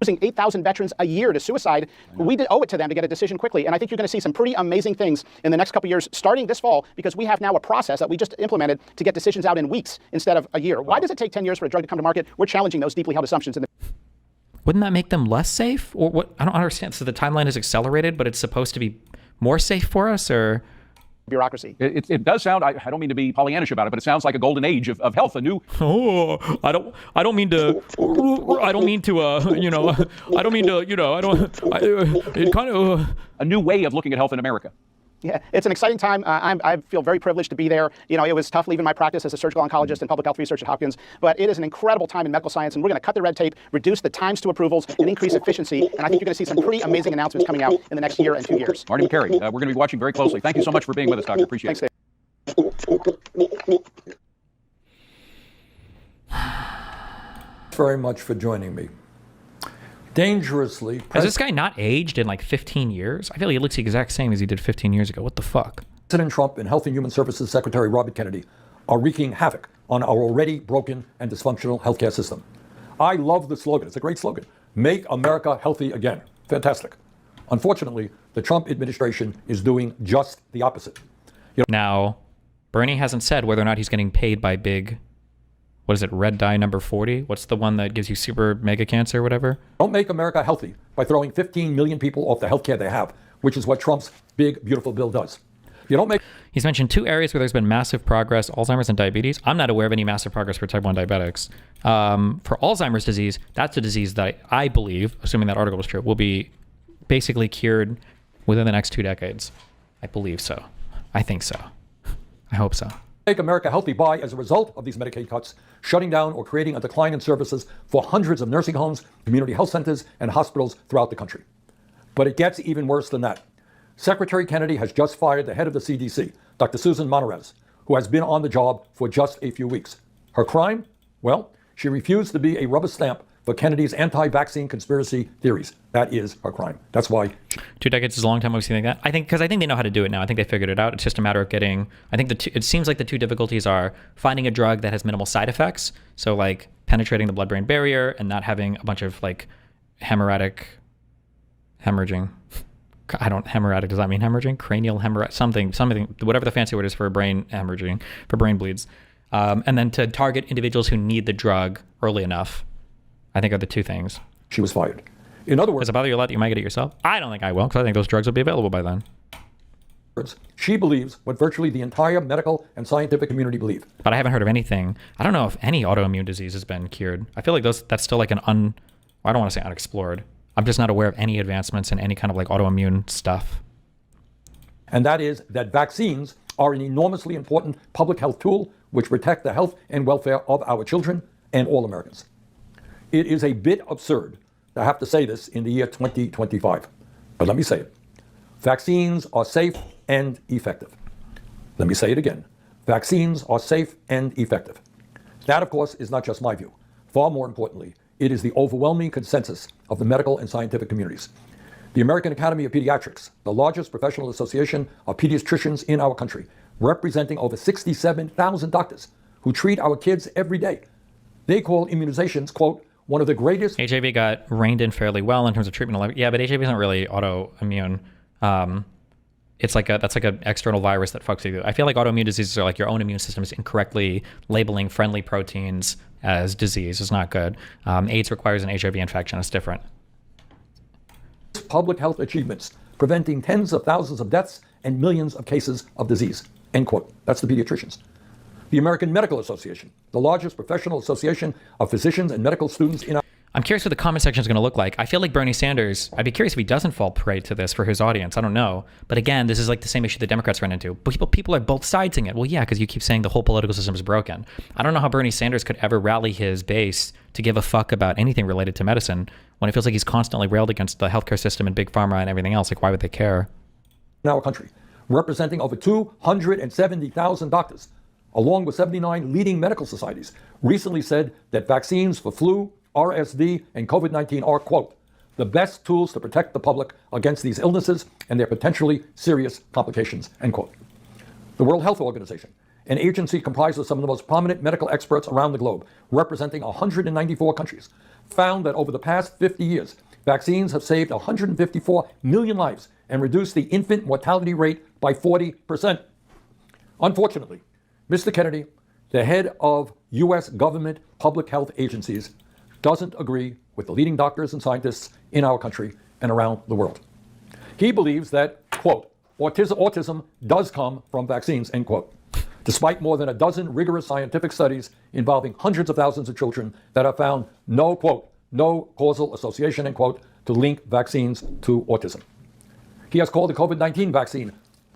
losing 8,000 veterans a year to suicide. We owe it to them to get a decision quickly. And I think you're going to see some pretty amazing things in the next couple years, starting this fall, because we have now a process that we just implemented to get decisions out in weeks instead of a year. Why does it take 10 years for a drug to come to market? We're challenging those deeply held assumptions. Wouldn't that make them less safe? Or what? I don't understand. So the timeline is accelerated, but it's supposed to be more safe for us, or? Bureaucracy. It does sound, I don't mean to be Pollyannish about it, but it sounds like a golden age of health, a new... I don't mean to, it kind of... A new way of looking at health in America. Yeah, it's an exciting time. I feel very privileged to be there. You know, it was tough leaving my practice as a surgical oncologist in public health research at Hopkins, but it is an incredible time in medical science, and we're going to cut the red tape, reduce the times to approvals, and increase efficiency. And I think you're going to see some pretty amazing announcements coming out in the next year and 2 years. Marty McCary, we're going to be watching very closely. Thank you so much for being with us, Doctor. Appreciate it. Very much for joining me. Dangerously. Has this guy not aged in like 15 years? I feel like he looks the exact same as he did 15 years ago. What the fuck? President Trump and Health and Human Services Secretary Robert Kennedy are wreaking havoc on our already broken and dysfunctional healthcare system. I love the slogan. It's a great slogan. Make America healthy again. Fantastic. Unfortunately, the Trump administration is doing just the opposite. Now, Bernie hasn't said whether or not he's getting paid by big... What is it, red dye number 40? What's the one that gives you super mega cancer or whatever? Don't make America healthy by throwing 15 million people off the health care they have, which is what Trump's big, beautiful bill does. You don't make... He's mentioned 2 areas where there's been massive progress, Alzheimer's and diabetes. I'm not aware of any massive progress for type 1 diabetics. For Alzheimer's disease, that's a disease that I believe, assuming that article was true, will be basically cured within the next 2 decades. I believe so. I think so. I hope so. Make America healthy by, as a result of these Medicaid cuts, shutting down or creating a decline in services for hundreds of nursing homes, community health centers, and hospitals throughout the country. But it gets even worse than that. Secretary Kennedy has just fired the head of the CDC, Dr. Susan Monterez, who has been on the job for just a few weeks. Her crime? Well, she refused to be a rubber stamp for Kennedy's anti-vaccine conspiracy theories. That is her crime. That's why. 2 decades is a long time. I've seen like that. I think because they know how to do it now. I think they figured it out. It's just a matter of getting. I think it seems like the 2 difficulties are finding a drug that has minimal side effects. So like penetrating the blood-brain barrier and not having a bunch of like hemorrhagic. Hemorrhagic, does that mean hemorrhaging? Cranial hemorrhage, something, whatever the fancy word is for brain hemorrhaging, for brain bleeds. And then to target individuals who need the drug early enough. I think are the 2 things. She was fired. In other words, does it bother you a lot that you might get it yourself? I don't think I will, because I think those drugs will be available by then. She believes what virtually the entire medical and scientific community believe. But I haven't heard of anything. I don't know if any autoimmune disease has been cured. I feel like that's still like I don't want to say unexplored. I'm just not aware of any advancements in any kind of like autoimmune stuff. And that is that vaccines are an enormously important public health tool which protect the health and welfare of our children and all Americans. It is a bit absurd to have to say this in the year 2025, but let me say it. Vaccines are safe and effective. Let me say it again. Vaccines are safe and effective. That, of course, is not just my view. Far more importantly, it is the overwhelming consensus of the medical and scientific communities. The American Academy of Pediatrics, the largest professional association of pediatricians in our country, representing over 67,000 doctors who treat our kids every day. They call immunizations, quote, one of the greatest. HIV got reined in fairly well in terms of treatment. Yeah, but HIV isn't really autoimmune. That's like an external virus that fucks you. I feel like autoimmune diseases are like your own immune system is incorrectly labeling friendly proteins as disease. It's not good. AIDS requires an HIV infection. It's different. Public health achievements, preventing tens of thousands of deaths and millions of cases of disease, end quote. That's the pediatricians. The American Medical Association, the largest professional association of physicians and medical students in our... I'm curious what the comment section is going to look like. I feel like Bernie Sanders, I'd be curious if he doesn't fall prey to this for his audience. I don't know. But again, this is like the same issue the Democrats run into. People are both siding it. Well, yeah, because you keep saying the whole political system is broken. I don't know how Bernie Sanders could ever rally his base to give a fuck about anything related to medicine when it feels like he's constantly railed against the healthcare system and big pharma and everything else. Like, why would they care? In our country, representing over 270,000 doctors, along with 79 leading medical societies, recently said that vaccines for flu, RSV, and COVID-19 are, quote, the best tools to protect the public against these illnesses and their potentially serious complications, end quote. The World Health Organization, an agency comprised of some of the most prominent medical experts around the globe, representing 194 countries, found that over the past 50 years, vaccines have saved 154 million lives and reduced the infant mortality rate by 40%. Unfortunately, Mr. Kennedy, the head of U.S. government public health agencies, doesn't agree with the leading doctors and scientists in our country and around the world. He believes that, quote, autism does come from vaccines, end quote, despite more than a dozen rigorous scientific studies involving hundreds of thousands of children that have found no, quote, no causal association, end quote, to link vaccines to autism. He has called the COVID-19 vaccine,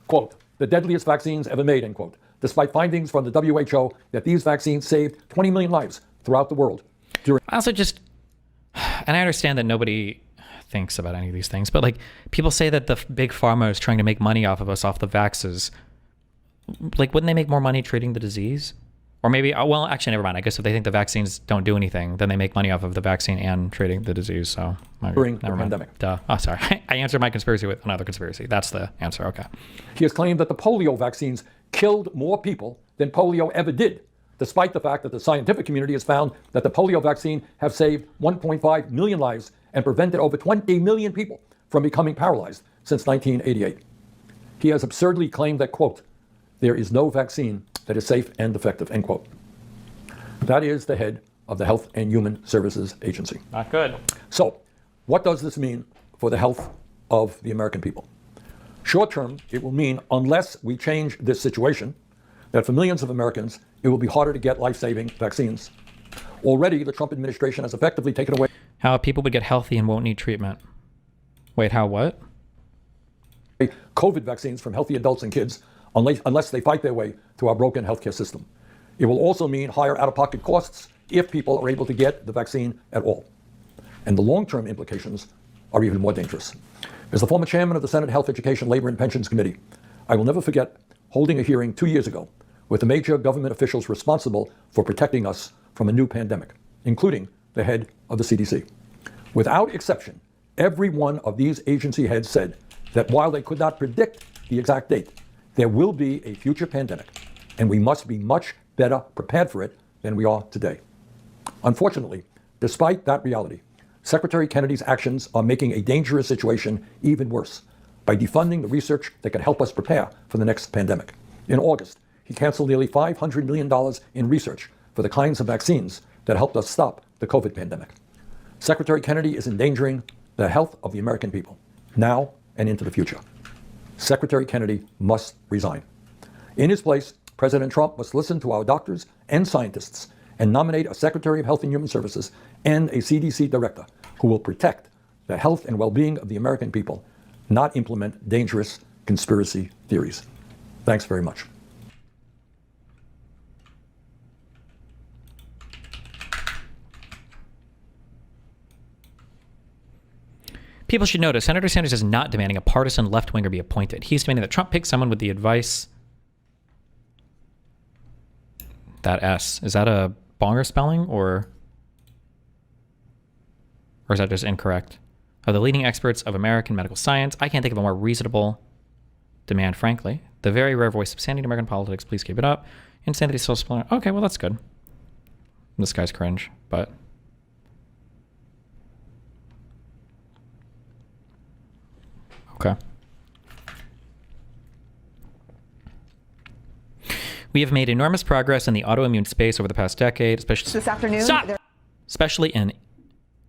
quote, the deadliest vaccines ever made, end quote, despite findings from the WHO that these vaccines saved 20 million lives throughout the world. I also just, and I understand that nobody thinks about any of these things, but like people say that the big pharma is trying to make money off of us, off the vaxes. Like, wouldn't they make more money treating the disease? Or maybe, well, actually, never mind. I guess if they think the vaccines don't do anything, then they make money off of the vaccine and treating the disease. So during the never mind. pandemic. Duh. Oh, sorry. I answered my conspiracy with another conspiracy. That's the answer. Okay. He has claimed that the polio vaccines killed more people than polio ever did, despite the fact that the scientific community has found that the polio vaccine have saved 1.5 million lives and prevented over 20 million people from becoming paralyzed since 1988. He has absurdly claimed that, quote, there is no vaccine that is safe and effective, end quote. That is the head of the Health and Human Services Agency. Not good. So, what does this mean for the health of the American people? Short term, it will mean, unless we change this situation, that for millions of Americans, it will be harder to get life-saving vaccines. Already, the Trump administration has effectively taken away... How people would get healthy and won't need treatment. Wait, how what? COVID vaccines from healthy adults and kids, unless they fight their way through our broken healthcare system. It will also mean higher out-of-pocket costs if people are able to get the vaccine at all. And the long-term implications are even more dangerous. As the former chairman of the Senate Health, Education, Labor, and Pensions Committee, I will never forget holding a hearing 2 years ago with the major government officials responsible for protecting us from a new pandemic, including the head of the CDC. Without exception, every one of these agency heads said that while they could not predict the exact date, there will be a future pandemic, and we must be much better prepared for it than we are today. Unfortunately, despite that reality, Secretary Kennedy's actions are making a dangerous situation even worse by defunding the research that could help us prepare for the next pandemic. In August, he canceled nearly $500 million in research for the kinds of vaccines that helped us stop the COVID pandemic. Secretary Kennedy is endangering the health of the American people, now and into the future. Secretary Kennedy must resign. In his place, President Trump must listen to our doctors and scientists and nominate a Secretary of Health and Human Services and a CDC director who will protect the health and well-being of the American people, not implement dangerous conspiracy theories. Thanks very much. People should notice Senator Sanders is not demanding a partisan left-winger be appointed. He's demanding that Trump pick someone with the advice... That S. Is that a bonger spelling or... Or is that just incorrect? Of the leading experts of American medical science, I can't think of a more reasonable demand, frankly. The very rare voice of sanity in American politics, please keep it up. Insanity is so split. Okay, well, that's good. This guy's cringe, but... Okay. We have made enormous progress in the autoimmune space over the past decade, especially this afternoon.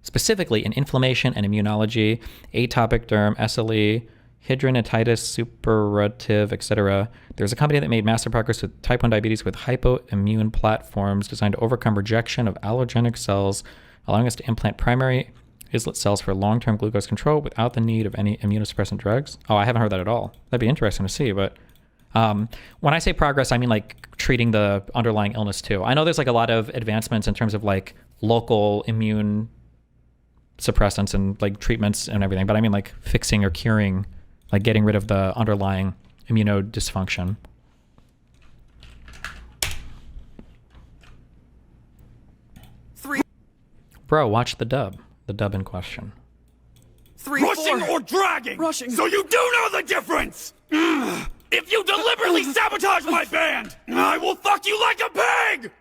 Specifically in inflammation and immunology, atopic derm, SLE, hidradenitis suppurative, etc. There's a company that made massive progress with type 1 diabetes with hypoimmune platforms designed to overcome rejection of allogenic cells, allowing us to implant primary islet cells for long-term glucose control without the need of any immunosuppressant drugs. Oh, I haven't heard that at all. That'd be interesting to see, but when I say progress, I mean like treating the underlying illness too. I know there's like a lot of advancements in terms of like local immune suppressants and like treatments and everything, but I mean like fixing or curing, like getting rid of the underlying immunodysfunction. Bro, watch the dub in question. Rushing or dragging? Rushing. So you do know the difference! If you deliberately sabotage my band, I will fuck you like a pig!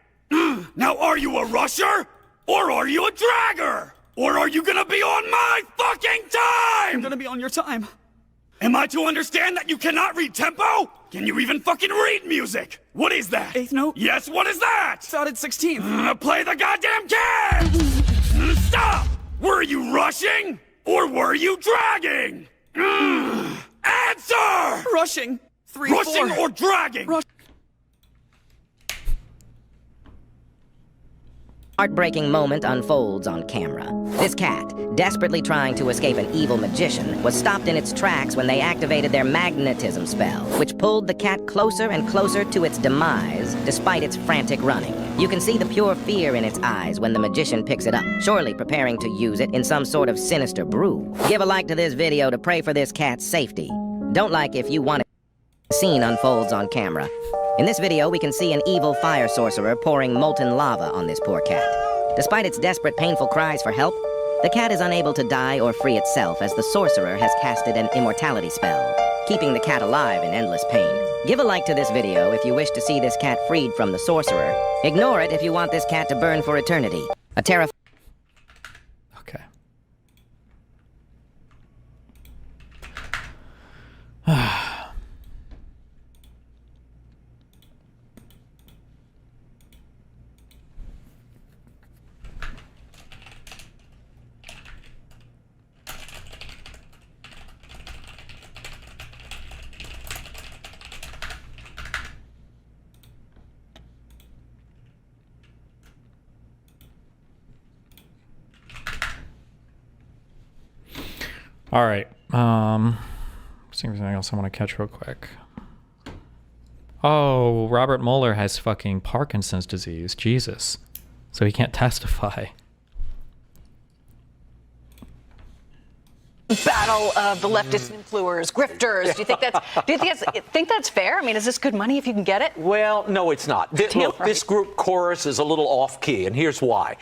Now, are you a rusher? Or are you a dragger? Or are you gonna be on my fucking time? I'm gonna be on your time. Am I to understand that you cannot read tempo? Can you even fucking read music? What is that? 8th note? Yes, what is that? Started 16th. Play the goddamn game! Stop! Were you rushing? Or were you dragging? Answer! Rushing. Rushing or dragging? Heartbreaking moment unfolds on camera. This cat, desperately trying to escape an evil magician, was stopped in its tracks when they activated their magnetism spell, which pulled the cat closer and closer to its demise, despite its frantic running. You can see the pure fear in its eyes when the magician picks it up, surely preparing to use it in some sort of sinister brew. Give a like to this video to pray for this cat's safety. Don't like if you want to. Scene unfolds on camera. In this video, we can see an evil fire sorcerer pouring molten lava on this poor cat. Despite its desperate, painful cries for help, the cat is unable to die or free itself as the sorcerer has casted an immortality spell, keeping the cat alive in endless pain. Give a like to this video if you wish to see this cat freed from the sorcerer. Ignore it if you want this cat to burn for eternity. A terrifying... Okay. All right. See if there's anything else I want to catch real quick. Oh, Robert Mueller has fucking Parkinson's disease. Jesus. So he can't testify. Battle of the leftist influencers, grifters. Do you think that's fair? I mean, is this good money if you can get it? Well, no, it's not. Look, this group chorus is a little off key, and here's why.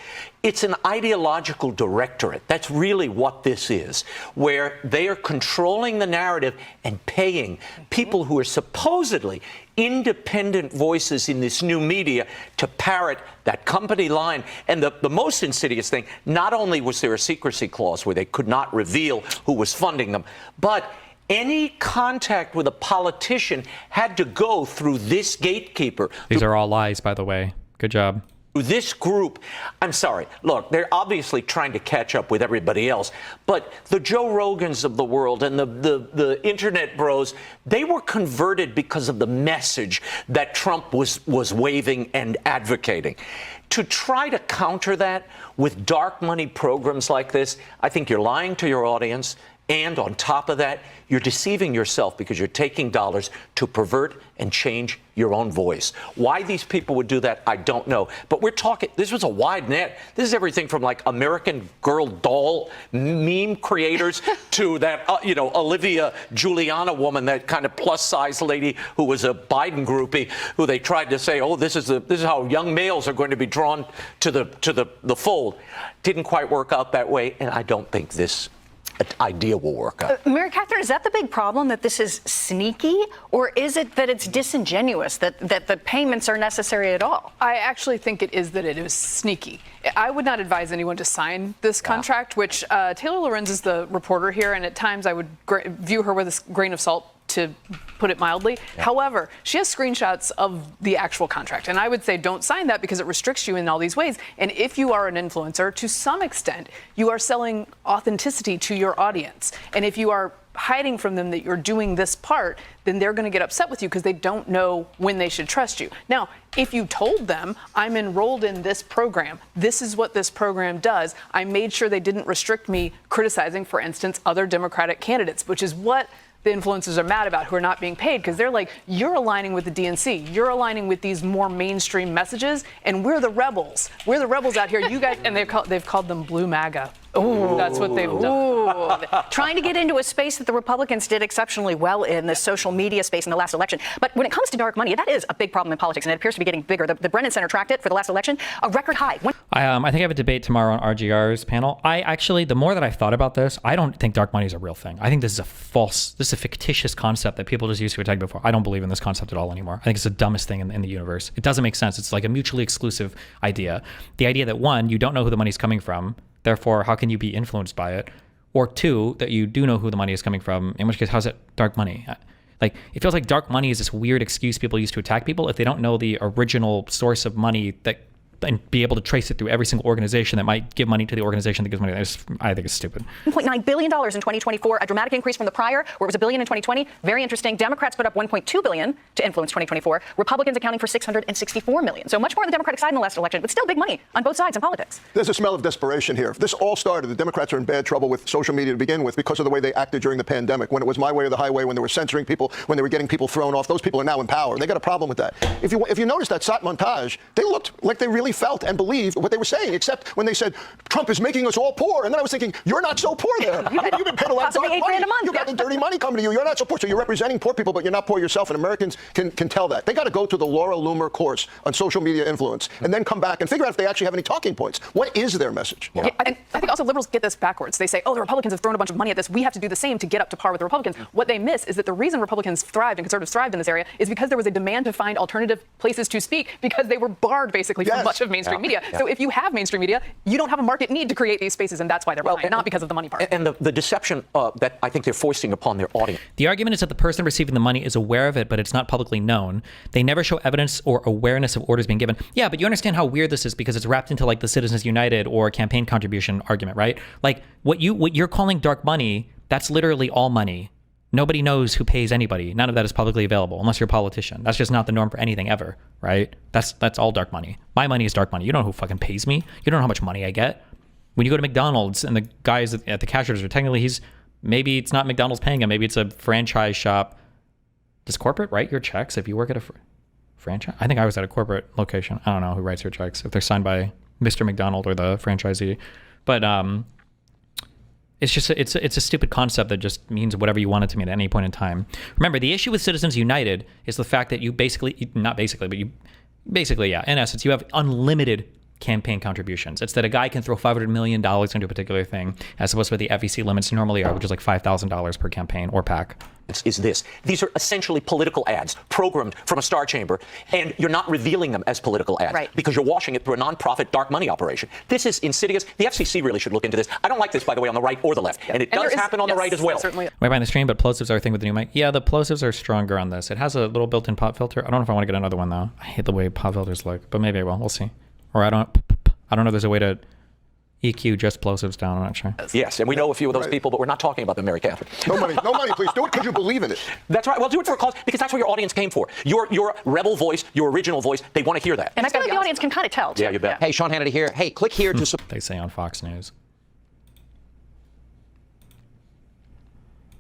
It's an ideological directorate. That's really what this is, where they are controlling the narrative and paying people who are supposedly independent voices in this new media to parrot that company line. And the most insidious thing, not only was there a secrecy clause where they could not reveal who was funding them, but any contact with a politician had to go through this gatekeeper. These are all lies, by the way. Good job. This group, I'm sorry, look, they're obviously trying to catch up with everybody else, but the Joe Rogans of the world and the internet bros, they were converted because of the message that Trump was waving and advocating. To try to counter that with dark money programs like this, I think you're lying to your audience, And on top of that, you're deceiving yourself because you're taking dollars to pervert and change your own voice. Why these people would do that, I don't know. But we're talking, this was a wide net. This is everything from like American Girl doll meme creators to that, Olivia Giuliana woman, that kind of plus-size lady who was a Biden groupie, who they tried to say, oh, this is how young males are going to be drawn to the fold. Didn't quite work out that way, and I don't think this idea will work out. Mary Catherine, is that the big problem, that this is sneaky, or is it that it's disingenuous, that the payments are necessary at all? I actually think it is that it is sneaky. I would not advise anyone to sign this contract, which Taylor Lorenz is the reporter here, and at times I would view her with a grain of salt, to put it mildly. Yeah. However, she has screenshots of the actual contract, and I would say don't sign that because it restricts you in all these ways. And if you are an influencer, to some extent, you are selling authenticity to your audience. And if you are hiding from them that you're doing this part, then they're going to get upset with you because they don't know when they should trust you. Now, if you told them, I'm enrolled in this program, this is what this program does, I made sure they didn't restrict me criticizing, for instance, other Democratic candidates, which is what the influencers are mad about, who are not being paid, because they're like, you're aligning with the DNC, you're aligning with these more mainstream messages, and we're the rebels. We're the rebels out here. You guys, and they've called them Blue MAGA. Ooh. That's what they've done. Trying to get into a space that the Republicans did exceptionally well in, the social media space in the last election. But when it comes to dark money, that is a big problem in politics, and it appears to be getting bigger. The Brennan Center tracked it for the last election, a record high. I think I have a debate tomorrow on RGR's panel. The more that I've thought about this, I don't think dark money is a real thing. I think this is a fictitious concept that people just used to attack before. I don't believe in this concept at all anymore. I think it's the dumbest thing in the universe. It doesn't make sense. It's like a mutually exclusive idea. The idea that, one, you don't know who the money's coming from, therefore, how can you be influenced by it? Or two, that you do know who the money is coming from, in which case, how's it dark money? Like, it feels like dark money is this weird excuse people use to attack people if they don't know the original source of money and be able to trace it through every single organization that might give money to the organization that gives money. I think it's stupid. $1.9 billion in 2024, a dramatic increase from the prior, where it was $1 billion in 2020. Very interesting. Democrats put up $1.2 billion to influence 2024. Republicans accounting for $664 million. So much more on the Democratic side in the last election, but still big money on both sides in politics. There's a smell of desperation here. This all started. The Democrats are in bad trouble with social media to begin with because of the way they acted during the pandemic, when it was my way or the highway, when they were censoring people, when they were getting people thrown off. Those people are now in power. They got a problem with that. If you notice that SOT montage, they looked like they really felt and believed what they were saying, except when they said Trump is making us all poor. And then I was thinking, you're not so poor there. You've been paid a lot of dark money. You got the dirty money coming to you. You're not so poor. So you're representing poor people, but you're not poor yourself. And Americans can tell that. They got to go to the Laura Loomer course on social media influence and then come back and figure out if they actually have any talking points. What is their message? Yeah, and I think also liberals get this backwards. They say, oh, the Republicans have thrown a bunch of money at this. We have to do the same to get up to par with the Republicans. What they miss is that the reason Republicans thrived and conservatives thrived in this area is because there was a demand to find alternative places to speak because they were barred basically from much of mainstream media. So if you have mainstream media, you don't have a market need to create these spaces, and that's why they're behind, not because of the money part. And the deception that I think they're foisting upon their audience. The argument is that the person receiving the money is aware of it, but it's not publicly known. They never show evidence or awareness of orders being given. Yeah, but you understand how weird this is because it's wrapped into like the Citizens United or campaign contribution argument, right? Like what you're calling dark money, that's literally all money. Nobody knows who pays anybody. None of that is publicly available unless you're a politician. That's just not the norm for anything ever, right? That's all dark money. My money is dark money. You don't know who fucking pays me. You don't know how much money I get. When you go to McDonald's and the guys at the cash register, technically maybe it's not McDonald's paying him. Maybe it's a franchise shop. Does corporate write your checks if you work at a franchise? I think I was at a corporate location. I don't know who writes your checks, if they're signed by Mr. McDonald or the franchisee. But it's just it's a stupid concept that just means whatever you want it to mean at any point in time. Remember, the issue with Citizens United is the fact that you in essence, you have unlimited campaign contributions. It's that a guy can throw $500 million into a particular thing, as opposed to what the FEC limits normally are, which is like $5,000 per campaign or PAC. Is this. These are essentially political ads programmed from a star chamber, and you're not revealing them as political ads because you're washing it through a nonprofit dark money operation. This is insidious. The FCC really should look into this. I don't like this, by the way, on the right or the left, and it does happen on the right as well. Certainly. Right behind the stream, but plosives are a thing with the new mic. Yeah, the plosives are stronger on this. It has a little built-in pop filter. I don't know if I want to get another one, though. I hate the way pop filters look, but maybe I will. We'll see. Or I don't know if there's a way to EQ just plosives down. I'm not sure. Yes, and we know a few of those people, but we're not talking about them, Mary Catherine. No money, please. Do it because you believe in it. That's right. Well, do it for a cause, because that's what your audience came for. Your rebel voice, your original voice, they want to hear that. And I feel like the audience can kind of tell, too. Yeah, you bet. Hey, Sean Hannity here. Hey, click here to... They say on Fox News.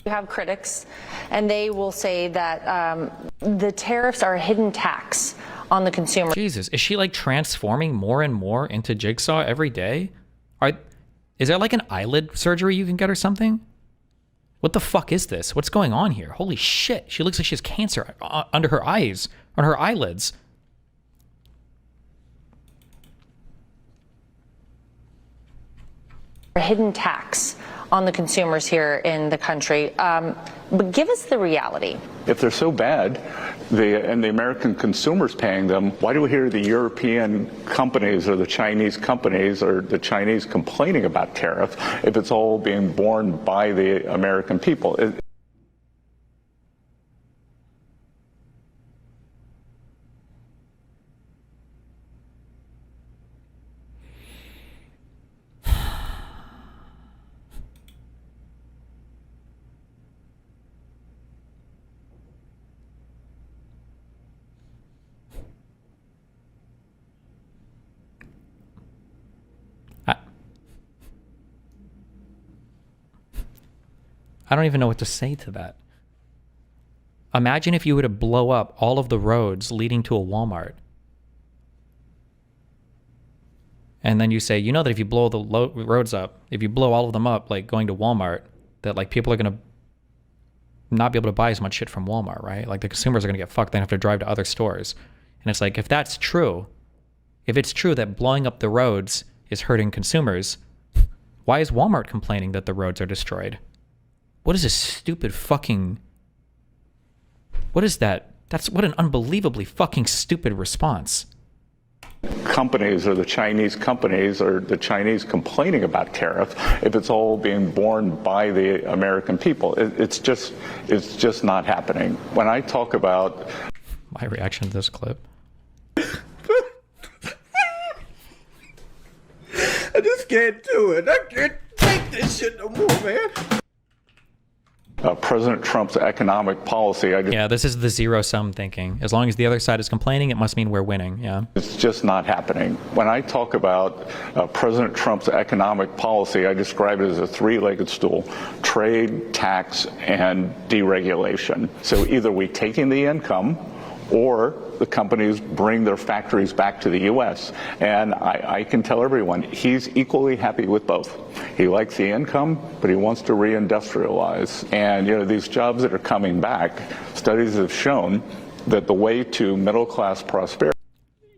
You have critics, and they will say that the tariffs are a hidden tax on the consumer. Jesus, is she like transforming more and more into Jigsaw every day? Is there like an eyelid surgery you can get or something? What the fuck is this? What's going on here? Holy shit. She looks like she has cancer under her eyes, on her eyelids. A hidden tax on the consumers here in the country. But give us the reality. If they're so bad, and the American consumers paying them, why do we hear the European companies or the Chinese companies or the Chinese complaining about tariffs if it's all being borne by the American people? I don't even know what to say to that. Imagine if you were to blow up all of the roads leading to a Walmart. And then you say, you know that if you blow the roads up, if you blow all of them up, like going to Walmart, that like people are going to not be able to buy as much shit from Walmart, right? Like the consumers are going to get fucked. They have to drive to other stores. And it's like, if that's true, if it's true that blowing up the roads is hurting consumers, why is Walmart complaining that the roads are destroyed? What is this stupid fucking... What is that? What an unbelievably fucking stupid response. Companies or the Chinese companies or the Chinese complaining about tariffs if it's all being borne by the American people. It's just not happening. When I talk about... My reaction to this clip. I just can't do it. I can't take this shit no more, man. President Trump's economic policy. Yeah, this is the zero-sum thinking. As long as the other side is complaining, it must mean we're winning. Yeah, it's just not happening. When I talk about President Trump's economic policy, I describe it as a three-legged stool: trade, tax, and deregulation. So either we take in the income, or the companies bring their factories back to the U.S. And I can tell everyone, he's equally happy with both. He likes the income, but he wants to reindustrialize. And, you know, these jobs that are coming back, studies have shown that the way to middle-class prosperity...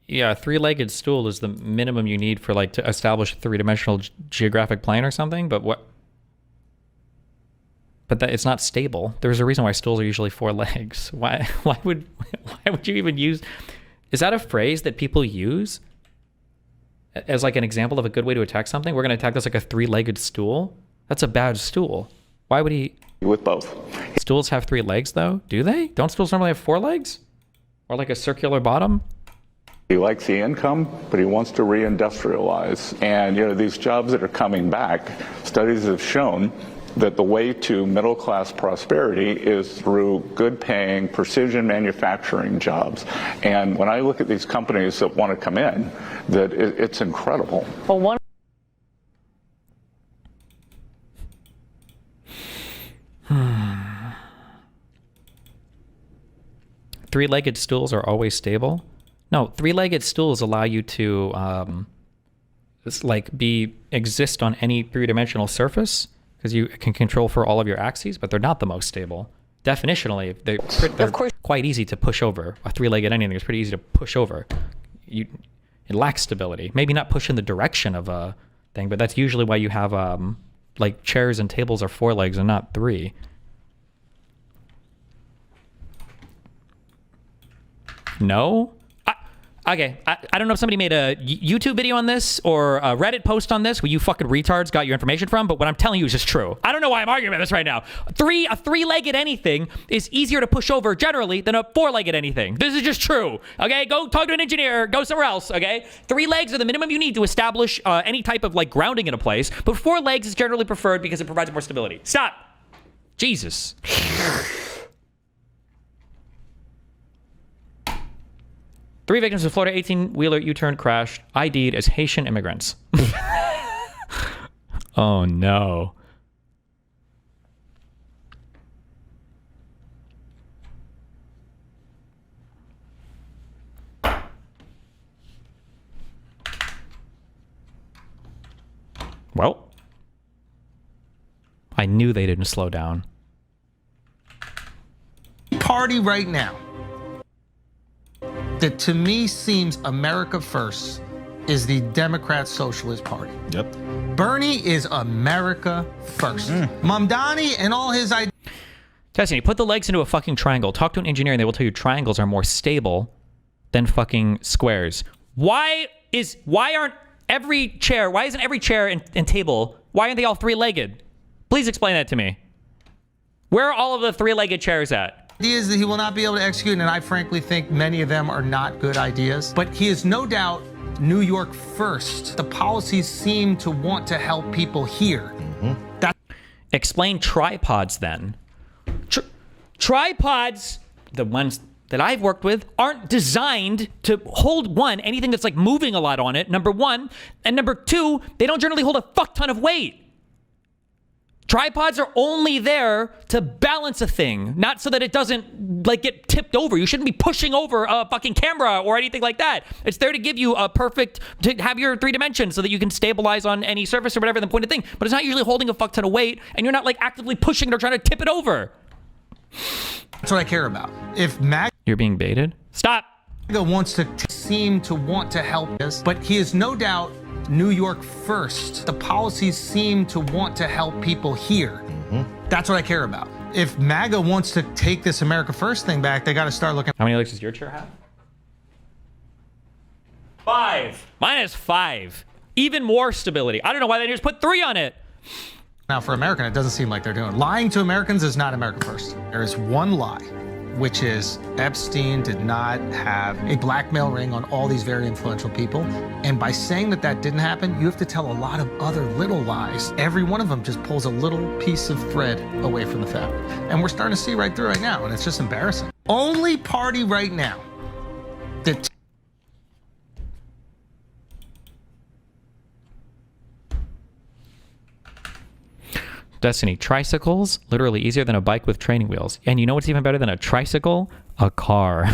Yeah, a three-legged stool is the minimum you need for, like, to establish a three-dimensional geographic plane or something, but what... But that it's not stable. There's a reason why stools are usually 4 legs. Why would you even use... Is that a phrase that people use as like an example of a good way to attack something? We're going to attack this like a 3-legged stool? That's a bad stool. Why would he... With both. Stools have 3 legs though? Do they? Don't stools normally have 4 legs? Or like a circular bottom? He likes the income, but he wants to reindustrialize. And, you know, these jobs that are coming back, studies have shown that the way to middle-class prosperity is through good-paying, precision manufacturing jobs. And when I look at these companies that want to come in, that it's incredible. Well, one... Three-legged stools are always stable? No, three-legged stools allow you to exist on any three-dimensional surface, because you can control for all of your axes, but they're not the most stable. Definitionally, they're quite easy to push over. A 3-legged anything is pretty easy to push over. It lacks stability. Maybe not push in the direction of a thing, but that's usually why you have like chairs and tables are 4 legs and not 3. No? Okay, I don't know if somebody made a YouTube video on this or a Reddit post on this where you fucking retards got your information from, but what I'm telling you is just true. I don't know why I'm arguing about this right now. A 3-legged anything is easier to push over generally than a 4-legged anything. This is just true, okay? Go talk to an engineer, go somewhere else, okay? 3 legs are the minimum you need to establish any type of like grounding in a place, but 4 legs is generally preferred because it provides more stability. Stop. Jesus. 3 victims of Florida 18-wheeler U-turn crashed, ID'd as Haitian immigrants. Oh, no. Well, I knew they didn't slow down. Party right now that to me seems America first is the Democrat Socialist Party. Yep. Bernie is America first. Mamdani and all his ideas. Destiny, put the legs into a fucking triangle. Talk to an engineer and they will tell you triangles are more stable than fucking squares. Why isn't every chair and table, why aren't they all three-legged? Please explain that to me. Where are all of the three-legged chairs at? Ideas that he will not be able to execute, and I frankly think many of them are not good ideas. But he is no doubt New York first. The policies seem to want to help people here. Explain tripods then. Tripods, the ones that I've worked with, aren't designed to hold, one, anything that's like moving a lot on it, number one, and number two, they don't generally hold a fuck ton of weight. Tripods are only there to balance a thing, not so that it doesn't like get tipped over. You shouldn't be pushing over a fucking camera or anything like that. It's there to give you a to have your 3 dimensions so that you can stabilize on any surface or whatever the point of thing. But it's not usually holding a fuck ton of weight, and you're not like actively pushing it or trying to tip it over. That's what I care about. If You're being baited? Stop. MAGA wants to seem to want to help us, but he is no doubt New York first. The policies seem to want to help people here. That's what I care about. If MAGA wants to take this America First thing back, they got to start looking. How many legs does your chair have? 5. Mine has 5. Even more stability. I don't know why they just put 3 on it. Now, for American, it doesn't seem like they're doing. Lying to Americans is not America First. There is one lie, which is Epstein did not have a blackmail ring on all these very influential people. And by saying that that didn't happen, you have to tell a lot of other little lies. Every one of them just pulls a little piece of thread away from the fabric. And we're starting to see right through right now, and it's just embarrassing. Only party right now that Destiny, tricycles, literally easier than a bike with training wheels. And you know what's even better than a tricycle? A car.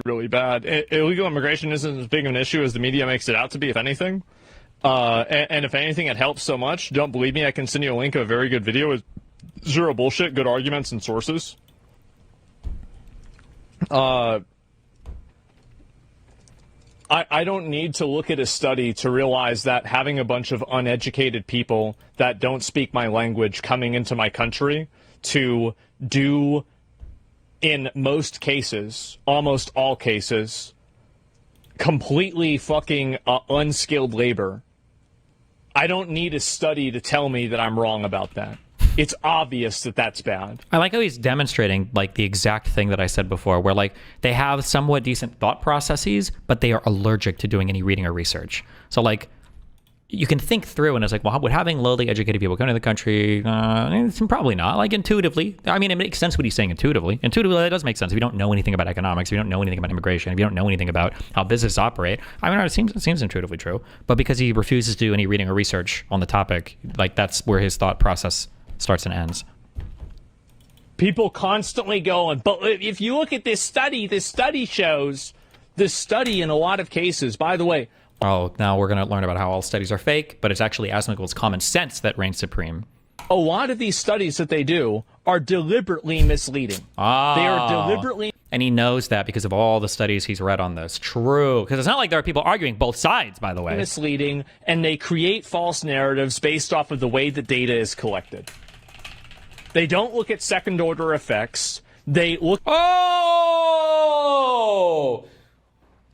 Really bad. Illegal immigration isn't as big of an issue as the media makes it out to be, if anything. And if anything, it helps so much. Don't believe me? I can send you a link of a very good video with zero bullshit, good arguments and sources. I don't need to look at a study to realize that having a bunch of uneducated people that don't speak my language coming into my country to do, in most cases, almost all cases, completely fucking unskilled labor. I don't need a study to tell me that I'm wrong about that. It's obvious that that's bad. I like how he's demonstrating like the exact thing that I said before, where like they have somewhat decent thought processes, but they are allergic to doing any reading or research. So like you can think through and it's like, well, would having lowly educated people come to the country? It's probably not. Like intuitively, I mean, it makes sense what he's saying intuitively. Intuitively, that does make sense. If you don't know anything about economics, if you don't know anything about immigration, if you don't know anything about how businesses operate, I mean, it seems intuitively true. But because he refuses to do any reading or research on the topic, like that's where his thought process starts and ends. People constantly going, but if you look at this study shows, this study in a lot of cases, by the way. Oh, now we're going to learn about how all studies are fake, but it's actually AsmonGold's common sense that reigns supreme. A lot of these studies that they do are deliberately misleading. They are deliberately... And he knows that because of all the studies he's read on this. True. Because it's not like there are people arguing both sides, by the way. Misleading, and they create false narratives based off of the way the data is collected. They don't look at second-order effects. They look... Oh!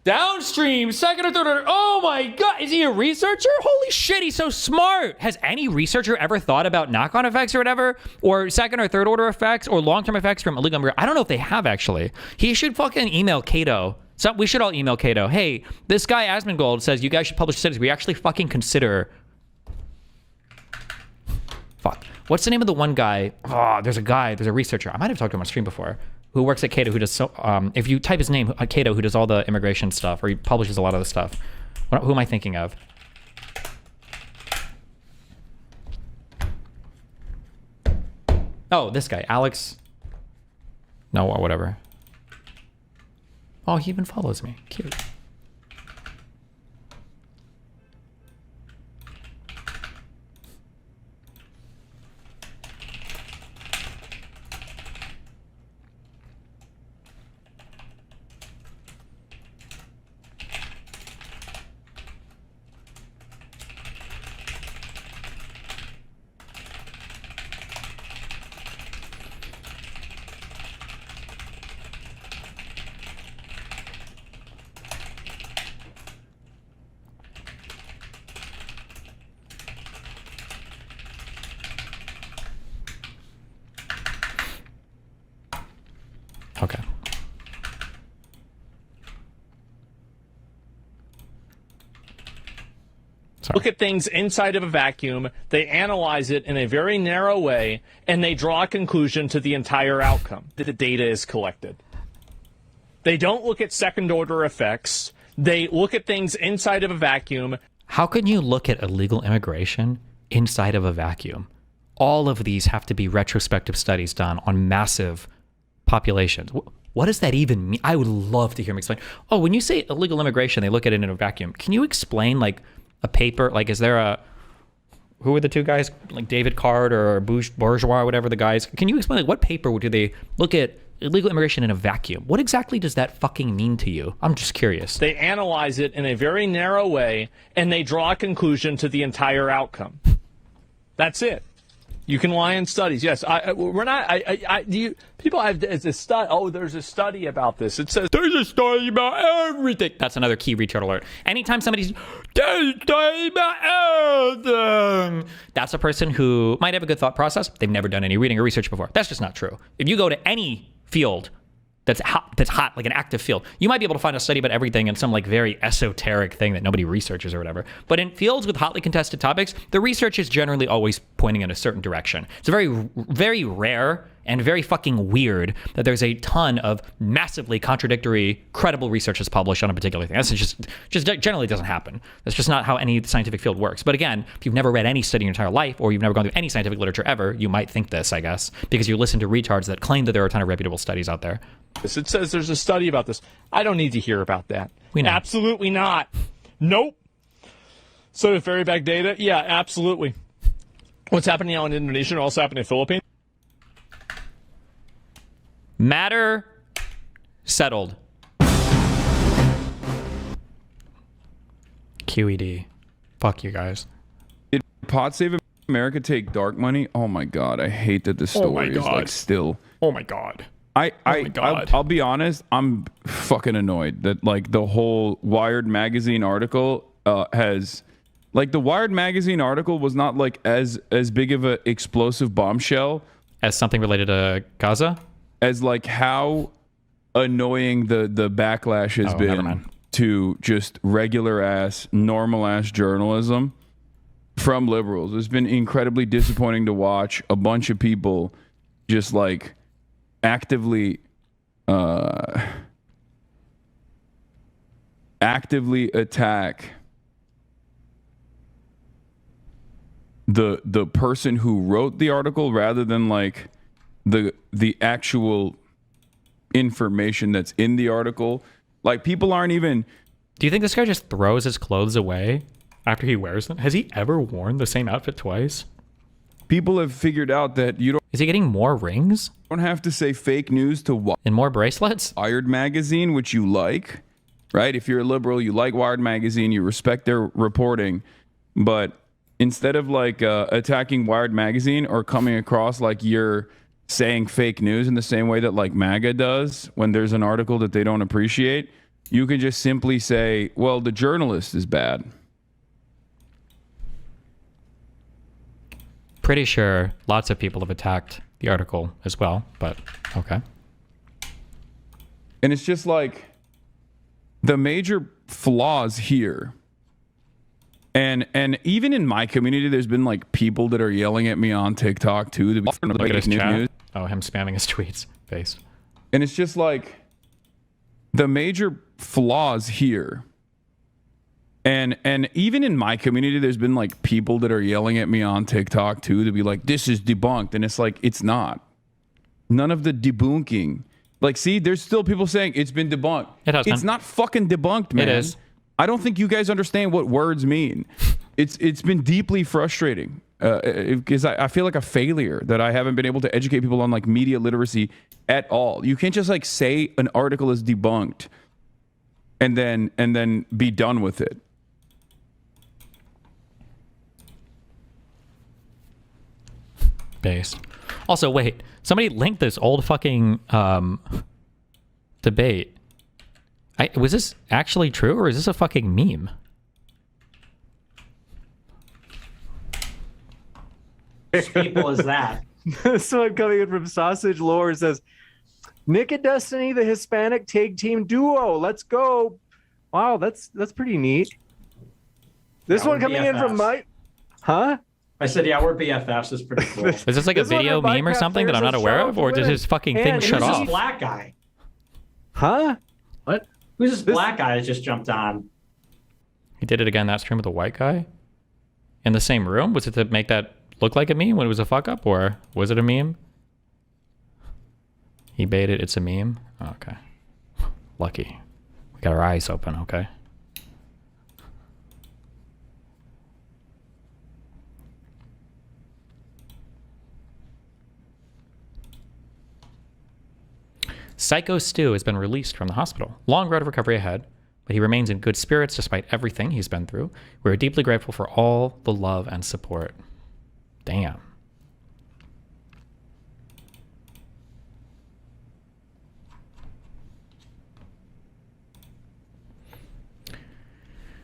Downstream, second or third order. Oh my God, is he a researcher? Holy shit, he's so smart. Has any researcher ever thought about knock-on effects or whatever? Or second or third order effects or long-term effects from illegal immigration? I don't know if they have actually. He should fucking email Cato. So we should all email Cato. Hey, this guy AsmonGold says you guys should publish studies. We actually fucking consider... Fuck. What's the name of the one guy? Oh, there's a researcher. I might have talked to him on stream before. Who works at Cato, who does so, if you type his name, Cato, who does all the immigration stuff, or he publishes a lot of the stuff. Who am I thinking of? Oh, this guy, Alex. No, or whatever. Oh, he even follows me. Cute. Okay. Look at things inside of a vacuum, they analyze it in a very narrow way, and they draw a conclusion to the entire outcome that the data is collected. They don't look at second-order effects. They look at things inside of a vacuum. How can you look at illegal immigration inside of a vacuum? All of these have to be retrospective studies done on massive populations. What does that even mean? I would love to hear him explain. Oh, when you say illegal immigration, they look at it in a vacuum. Can you explain like a paper? Like, is there a, who are the two guys? Like David Card or Bourgeois, or whatever the guys. Can you explain like what paper do they look at illegal immigration in a vacuum? What exactly does that fucking mean to you? I'm just curious. They analyze it in a very narrow way, and they draw a conclusion to the entire outcome. That's it. You can lie in studies. Yes, we're not. People have a study. Oh, there's a study about this. It says there's a study about everything. That's another key retard alert. Anytime somebody's there's a study about everything, that's a person who might have a good thought process. They've never done any reading or research before. That's just not true. If you go to any field that's hot, like an active field, you might be able to find a study about everything in some like very esoteric thing that nobody researches or whatever. But in fields with hotly contested topics, the research is generally always pointing in a certain direction. It's very, very rare and very fucking weird that there's a ton of massively contradictory, credible research that's published on a particular thing. That's just generally doesn't happen. That's just not how any scientific field works. But again, if you've never read any study in your entire life, or you've never gone through any scientific literature ever, you might think this, I guess, because you listen to retards that claim that there are a ton of reputable studies out there. it says there's a study about this. I don't need to hear about that. We know. Absolutely not. Nope. So if very bad data, yeah, absolutely. What's happening now in Indonesia and also happening in the Philippines? Matter settled. QED. Fuck you guys. Did Pod Save America take dark money? Oh my god, I hate that this story is like still. Oh my god. I'll be honest, I'm fucking annoyed that like the whole Wired magazine article has, like, the Wired magazine article was not like as big of an explosive bombshell as something related to Gaza, as like how annoying the backlash has been to just regular ass, normal ass journalism from liberals. It's been incredibly disappointing to watch a bunch of people just like actively attack the person who wrote the article rather than like the actual information that's in the article. Like, people aren't even... Do you think this guy just throws his clothes away after he wears them? Has he ever worn the same outfit twice? People have figured out that you don't... Is he getting more rings? Don't have to say fake news to... And more bracelets? Wired magazine, which you like, right? If you're a liberal, you like Wired magazine, you respect their reporting, but instead of like attacking Wired magazine or coming across like you're saying fake news in the same way that like MAGA does when there's an article that they don't appreciate, you can just simply say, well, the journalist is bad. Pretty sure lots of people have attacked the article as well, but okay. And it's just like the major flaws here. And even in my community, there's been like people that are yelling at me on TikTok too. To be Look at his chat. news. Oh, him spamming his tweets. Based. And it's just like the major flaws here. And even in my community, there's been like people that are yelling at me on TikTok too to be like, this is debunked. And it's like, it's not. None of the debunking. Like, see, there's still people saying it's been debunked. It's not fucking debunked, man. It is. I don't think you guys understand what words mean. It's been deeply frustrating because I feel like a failure that I haven't been able to educate people on like media literacy at all. You can't just like say an article is debunked and then be done with it. Based. Also, wait. Somebody linked this old fucking debate. Was this actually true, or is this a fucking meme? Which people is that? This one coming in from Sausage Lore says, Nick and Destiny, the Hispanic tag team duo. Let's go. Wow, that's pretty neat. This Yeah, one coming in from BFFs. Mike. Huh? I said, yeah, we're BFFs. It's pretty cool. Is this like a video meme or something that I'm not aware of, or did his fucking thing shut Who's off? this black guy? Huh? What? Who's this black guy that just jumped on? He did it again that stream with a white guy in the same room. Was it to make that look like a meme when it was a fuck up, or was it a meme? He baited. It's a meme. Oh, okay. Lucky. We got our eyes open. Okay. Psycho Stu has been released from the hospital. Long road of recovery ahead, but he remains in good spirits despite everything he's been through. We are deeply grateful for all the love and support. Damn.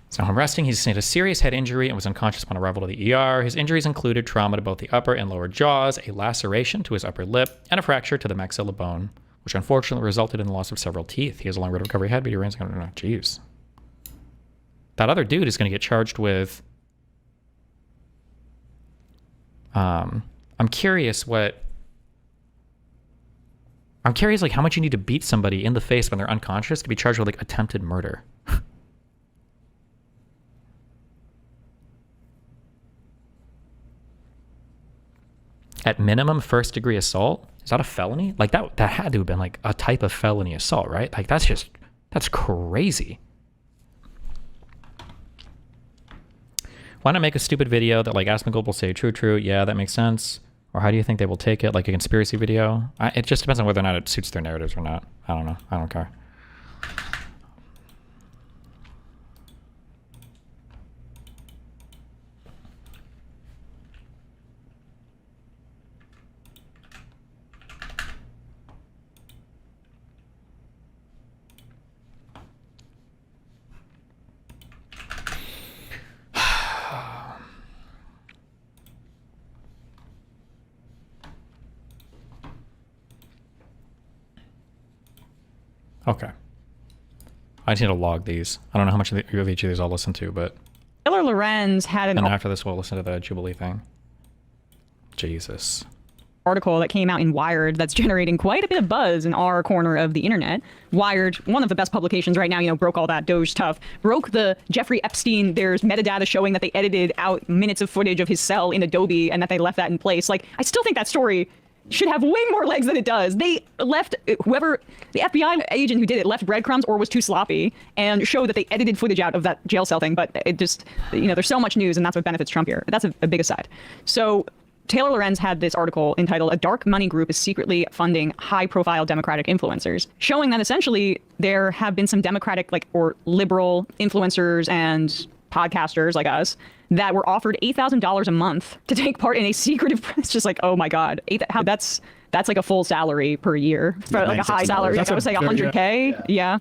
So home resting, he sustained a serious head injury and was unconscious upon arrival to the ER. His injuries included trauma to both the upper and lower jaws, a laceration to his upper lip, and a fracture to the maxilla bone, which unfortunately resulted in the loss of several teeth. He has a long road of recovery ahead, but he remains going to... Jeez. That other dude is going to get charged with... I'm curious what... I'm curious like how much you need to beat somebody in the face when they're unconscious to be charged with like attempted murder. At minimum, first degree assault? Is that a felony? Like that had to have been like a type of felony assault, right? Like that's crazy. Why not make a stupid video that like AsmonGold will say true, yeah, that makes sense? Or how do you think they will take it? Like a conspiracy video? It just depends on whether or not it suits their narratives or not. I don't know. I don't care. Okay. I just need to log these. I don't know how much of each of these I'll listen to, but... Taylor Lorenz had an And after this, we'll listen to the Jubilee thing. Jesus. article that came out in Wired that's generating quite a bit of buzz in our corner of the internet. Wired, one of the best publications right now, you know, broke all that Doge stuff, broke the Jeffrey Epstein, there's metadata showing that they edited out minutes of footage of his cell in Adobe and that they left that in place. Like, I still think that story should have way more legs than it does. They left, whoever, the FBI agent who did it left breadcrumbs or was too sloppy and showed that they edited footage out of that jail cell thing. But it just, you know, there's so much news and that's what benefits Trump here. That's a big aside. So Taylor Lorenz had this article entitled "A Dark Money Group is Secretly Funding High-Profile Democratic Influencers," showing that essentially there have been some Democratic, like, or liberal influencers and podcasters like us that were offered $8,000 a month to take part in a secretive. It's just like, oh my God, that's like a full salary per year for like a high salary. I would say $100K. Yeah,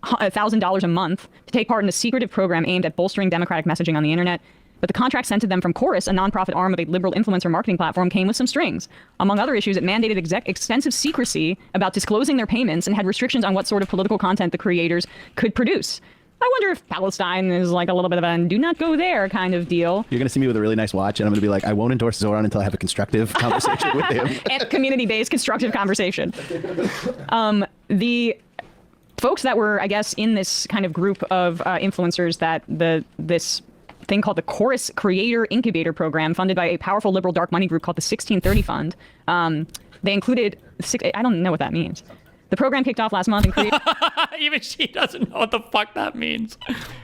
$1,000 a month to take part in a secretive program aimed at bolstering Democratic messaging on the internet. But the contract sent to them from Chorus, a nonprofit arm of a liberal influencer marketing platform, came with some strings. Among other issues, it mandated extensive secrecy about disclosing their payments and had restrictions on what sort of political content the creators could produce. I wonder if Palestine is like a little bit of a do not go there kind of deal. You're going to see me with a really nice watch, and I'm going to be like, I won't endorse Zoran until I have a constructive conversation with him. And community-based constructive conversation. The folks that were, I guess, in this kind of group of influencers that this thing called the Chorus Creator Incubator Program, funded by a powerful liberal dark money group called the 1630 Fund. They included, I don't know what that means. The program kicked off last month and creators... Even she doesn't know what the fuck that means.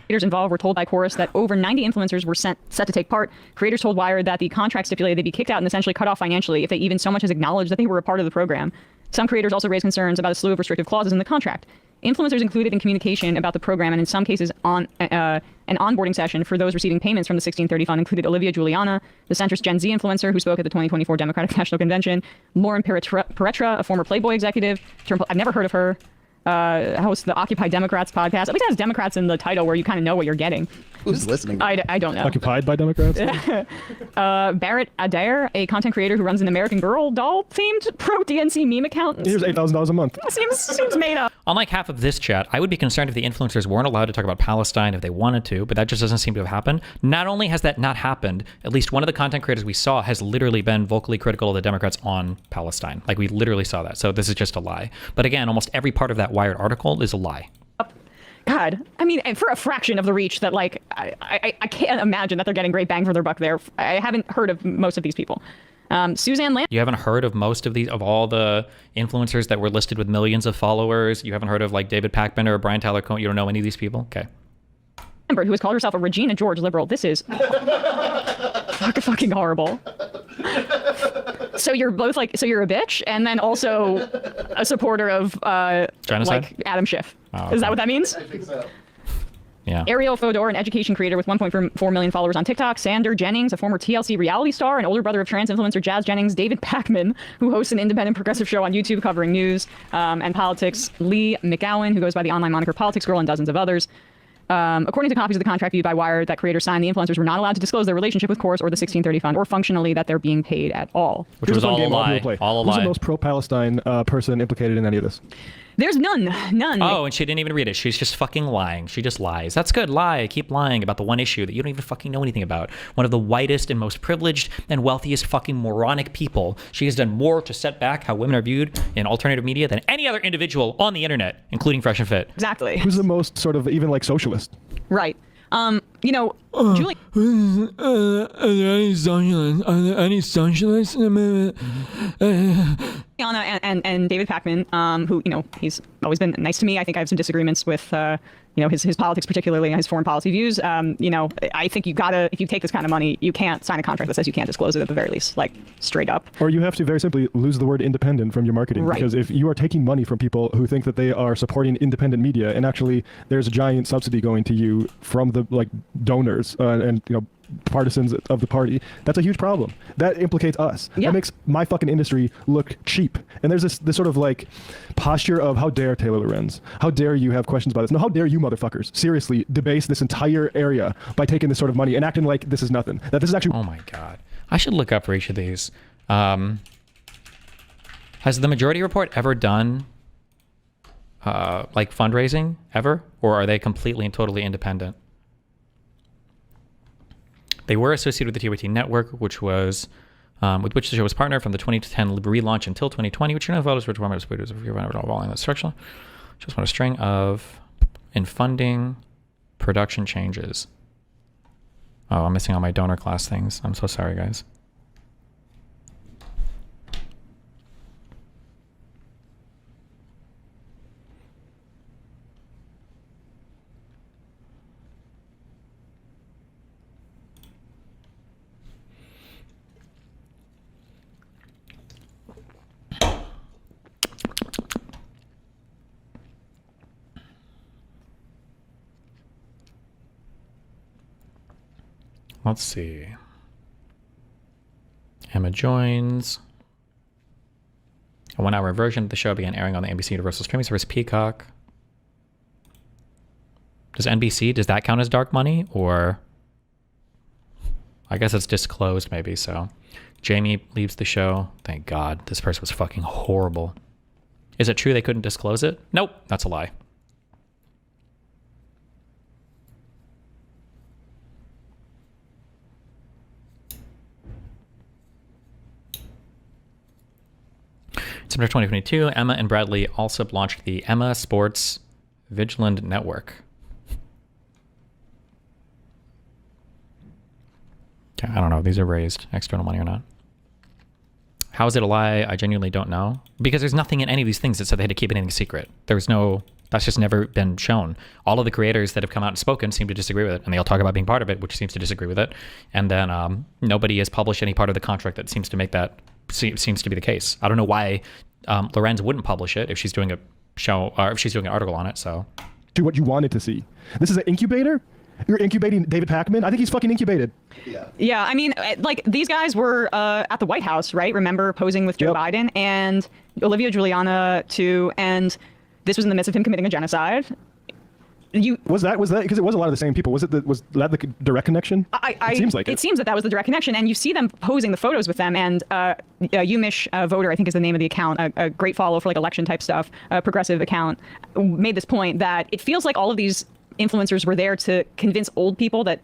Creators involved were told by Chorus that over 90 influencers were set to take part. Creators told Wired that the contract stipulated they'd be kicked out and essentially cut off financially if they even so much as acknowledged that they were a part of the program. Some creators also raised concerns about a slew of restrictive clauses in the contract. Influencers included in communication about the program, and in some cases on an onboarding session for those receiving payments from the 1630 Fund, included Olivia Juliana, the centrist Gen Z influencer who spoke at the 2024 Democratic National Convention, Lauren Peretra, a former Playboy executive. I've never heard of her. Hosts the Occupy Democrats podcast. At least it has Democrats in the title where you kind of know what you're getting. Who's listening? I don't know. Occupied by Democrats? Barrett Adair, a content creator who runs an American Girl doll themed pro-DNC meme account. Here's $8,000 a month. Seems made up. Unlike half of this chat, I would be concerned if the influencers weren't allowed to talk about Palestine if they wanted to, but that just doesn't seem to have happened. Not only has that not happened, at least one of the content creators we saw has literally been vocally critical of the Democrats on Palestine. Like, we literally saw that. So this is just a lie. But again, almost every part of that Wired article is a lie. God, I mean, and for a fraction of the reach that, like, I can't imagine that they're getting great bang for their buck there. I haven't heard of most of these people. Suzanne Land. You haven't heard of most of these, of all the influencers that were listed with millions of followers? You haven't heard of, like, David Packbender or Brian Tyler Cohen? You don't know any of these people? Okay. Amber, who has called herself a Regina George liberal. This is fucking horrible. So you're both like, so you're a bitch and then also a supporter of genocide? Like Adam Schiff. Oh, okay. Is that what that means? I think so. Yeah. Ariel Fodor, an education creator with 1.4 million followers on TikTok. Sander Jennings, a former TLC reality star and older brother of trans influencer Jazz Jennings. David Packman, who hosts an independent progressive show on YouTube covering news and politics. Lee McGowan, who goes by the online moniker Politics Girl, and dozens of others. According to copies of the contract viewed by Wired that creators signed, the influencers were not allowed to disclose their relationship with Chorus or the 1630 Fund, or functionally that they're being paid at all. Which was all a lie. All a lie. Who's the most pro-Palestine person implicated in any of this? There's none. Oh, and she didn't even read it. She's just fucking lying. She just lies. That's good. Lie. Keep lying about the one issue that you don't even fucking know anything about. One of the whitest and most privileged and wealthiest fucking moronic people. She has done more to set back how women are viewed in alternative media than any other individual on the internet, including Fresh and Fit. Exactly. Who's the most sort of even like socialist? Right. You know, Julie. Are there any socialists? Anna and David Packman, who, you know, he's always been nice to me. I think I have some disagreements with, you know, his politics, particularly his foreign policy views. You know, I think you gotta, if you take this kind of money, you can't sign a contract that says you can't disclose it at the very least, like straight up. Or you have to very simply lose the word independent from your marketing. Right. Because if you are taking money from people who think that they are supporting independent media, and actually there's a giant subsidy going to you from the like donors and, you know, partisans of the party, that's a huge problem. That implicates us. Yeah. That makes my fucking industry look cheap. And there's this sort of like posture of how dare Taylor Lorenz? How dare you have questions about this? No, how dare you motherfuckers seriously debase this entire area by taking this sort of money and acting like this is nothing. That this is actually... Oh my God. I should look up for each of these. Has the Majority Report ever done like fundraising ever? Or are they completely and totally independent? They were associated with the TYT network, which was with which the show was partnered from the 2010 relaunch until 2020, which voters were department of following the structure. Just want a string of in funding production changes. Oh, I'm missing all my donor class things. I'm so sorry, guys. Let's see. Emma joins. A 1-hour version of the show began airing on the NBC Universal streaming service Peacock. Does NBC, does that count as dark money? Or I guess it's disclosed maybe, so. Jamie leaves the show. Thank God. This person was fucking horrible. Is it true they couldn't disclose it? Nope, that's a lie. September 2022, Emma and Bradley also launched the Emma Sports Vigilant Network. Okay, I don't know if these are raised external money or not. How is it a lie? I genuinely don't know. Because there's nothing in any of these things that said they had to keep anything secret. There's no, that's just never been shown. All of the creators that have come out and spoken seem to disagree with it. And they all talk about being part of it, which seems to disagree with it. And then nobody has published any part of the contract that seems to make that, seems to be the case. I don't know why Lorenz wouldn't publish it if she's doing a show, or if she's doing an article on it, so. To what you wanted to see. This is an incubator? You're incubating David Pakman? I think he's fucking incubated. Yeah, I mean, like, these guys were at the White House, right? Remember, posing with Joe Biden and Olivia Giuliana, too, and this was in the midst of him committing a genocide. Was that because it was a lot of the same people? Was that the direct connection? It seems like it seems that was the direct connection, and you see them posing the photos with them. And Umish Voter, I think is the name of the account, a great follow for like election type stuff, a progressive account, made this point that it feels like all of these influencers were there to convince old people that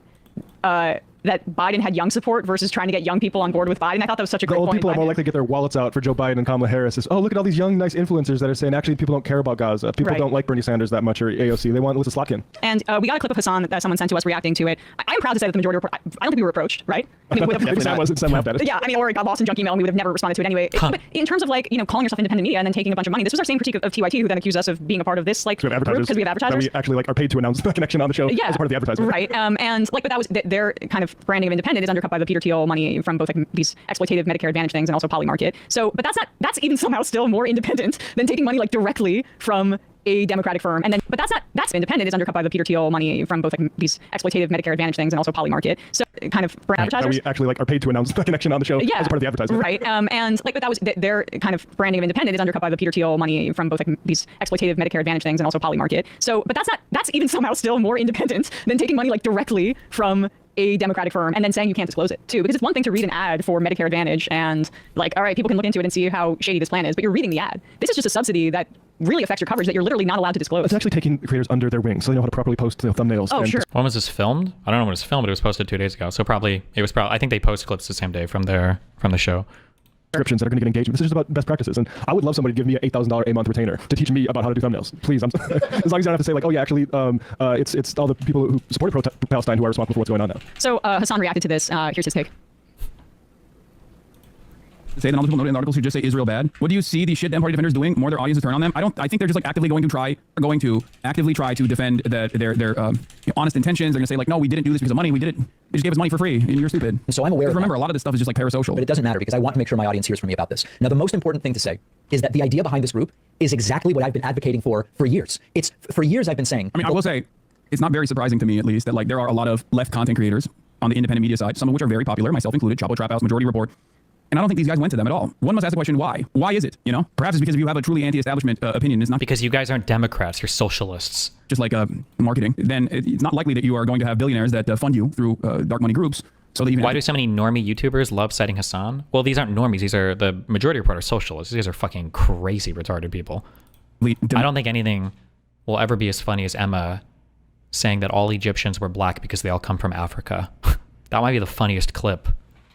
that Biden had young support versus trying to get young people on board with Biden. I thought that was such a great point. The old people are more likely to get their wallets out for Joe Biden and Kamala Harris. Oh, look at all these young, nice influencers that are saying, actually, people don't care about Gaza. People don't like Bernie Sanders that much or AOC. They want Alyssa Slotkin. And we got a clip of Hassan that someone sent to us reacting to it. I'm proud to say that the majority report, I don't think we were approached, right? I mean, Sam laughed at it. Yeah, I mean, or it got lost in junk email and we would have never responded to it anyway. But in terms of like, calling yourself independent media and then taking a bunch of money, this was our same critique of TYT, who then accused us of being a part of this like group because we have advertisers. That we actually are paid to announce the connection on the show as a part of the advertisement. Right. And like, but that was their kind of branding of independent is undercut by the Peter Thiel money from both like these exploitative Medicare Advantage things and also Polymarket. So, but that's even somehow still more independent than taking money like directly from a Democratic firm. And then, but that's independent is undercut by the Peter Thiel money from both like these exploitative Medicare Advantage things and also Polymarket. So kind of brand advertisers. We actually are paid to announce the connection on the show as a part of the advertisement. Right. And like, but that was their kind of branding of independent is undercut by the Peter Thiel money from both like these exploitative Medicare Advantage things and also Polymarket. So, but that's even somehow still more independent than taking money like directly from a Democratic firm and then saying you can't disclose it too, because it's one thing to read an ad for Medicare Advantage and like, all right, people can look into it and see how shady this plan is, but you're reading the ad. This is just a subsidy that really affects your coverage that you're literally not allowed to disclose. It's actually taking creators under their wing so they know how to properly post the thumbnails. Oh, sure. When was this filmed? I don't know when it was filmed, but it was posted 2 days ago. So I think they posted clips the same day from the show. Descriptions that are going to get engagement. This is just about best practices, and I would love somebody to give me an $8,000 a month retainer to teach me about how to do thumbnails. Please, as long as you don't have to say like, oh yeah, actually, it's all the people who supported Palestine who are responsible for what's going on now. So Hassan reacted to this. Here's his take. Say that all the people noted in the articles who just say Israel bad. What do you see these shit Dem Party defenders doing? More their audiences turn on them. I think they're just like actively going to actively try to defend their honest intentions. They're gonna say like, no, we didn't do this because of money. We did it. They just gave us money for free, and you're stupid. So I'm aware. Remember, a lot of this stuff is just like parasocial. But it doesn't matter because I want to make sure my audience hears from me about this. Now, the most important thing to say is that the idea behind this group is exactly what I've been advocating for years. It's for years I've been saying. I mean, I will say, it's not very surprising to me, at least, that like there are a lot of left content creators on the independent media side, some of which are very popular, myself included, Chapo Trap House, Majority Report. And I don't think these guys went to them at all. One must ask the question, why? Why is it? Perhaps it's because if you have a truly anti-establishment opinion, it's not because you guys aren't Democrats, you're socialists. Just like marketing. Then it's not likely that you are going to have billionaires that fund you through dark money groups. So that why do so many normie YouTubers love citing Hassan? Well, these aren't normies. These are the Majority Report are socialists. These are fucking crazy retarded people. I don't think anything will ever be as funny as Emma saying that all Egyptians were black because they all come from Africa. That might be the funniest clip.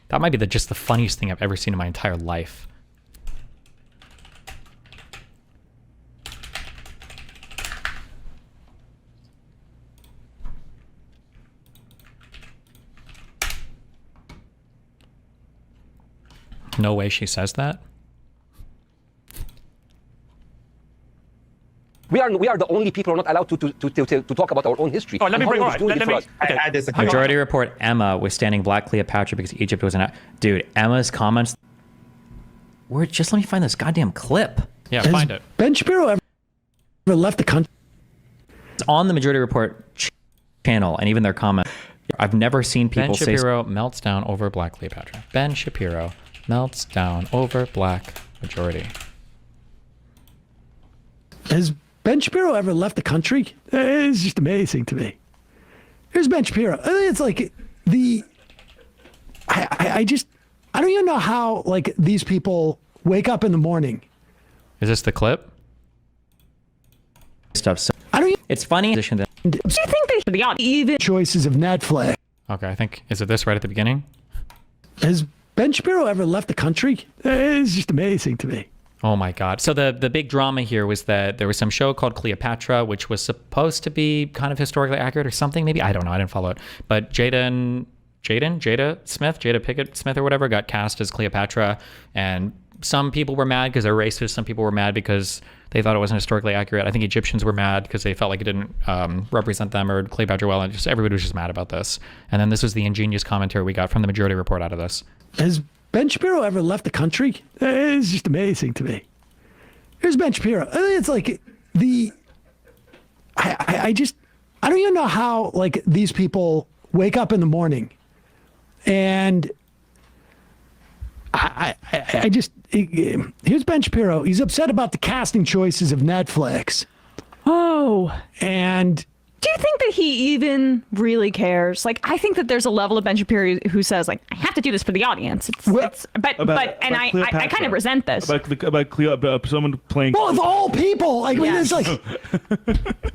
That might be just the funniest thing I've ever seen in my entire life. No way she says that. We are the only people who are not allowed to talk about our own history. Oh, let me bring Majority Report Emma was standing Black Cleopatra because Egypt was an... Dude, Emma's comments... Just let me find this goddamn clip. Yeah, find it. Ben Shapiro ever left the country? It's on the Majority Report channel and even their comments. I've never seen people say... Ben Shapiro melts down over Black Cleopatra. Ben Shapiro melts down over Black Majority. Has Ben Shapiro ever left the country? It's just amazing to me. Here's Ben Shapiro. It's like I don't even know how like these people wake up in the morning. Is this the clip? Stuff. So I don't. It's funny. Do you think they should be on even choices of Netflix? Okay, I think is it this right at the beginning? Has Ben Shapiro ever left the country? It's just amazing to me. Oh my God. So the big drama here was that there was some show called Cleopatra, which was supposed to be kind of historically accurate or something, maybe. I don't know. I didn't follow it. But Jada Pinkett Smith or whatever got cast as Cleopatra. And some people were mad because they're racist. Some people were mad because they thought it wasn't historically accurate. I think Egyptians were mad because they felt like it didn't represent them or Cleopatra well. And just everybody was just mad about this. And then this was the ingenious commentary we got from the Majority Report out of this. Has Ben Shapiro ever left the country? It's just amazing to me. Here's Ben Shapiro. It's like I don't even know how like these people wake up in the morning and here's Ben Shapiro. He's upset about the casting choices of Netflix. Oh. And do you think that he even really cares? Like, I think that there's a level of Ben Shapiro who says, like, I have to do this for the audience. I kind of resent this. About someone playing. Well, of all people, like, Yes. it's like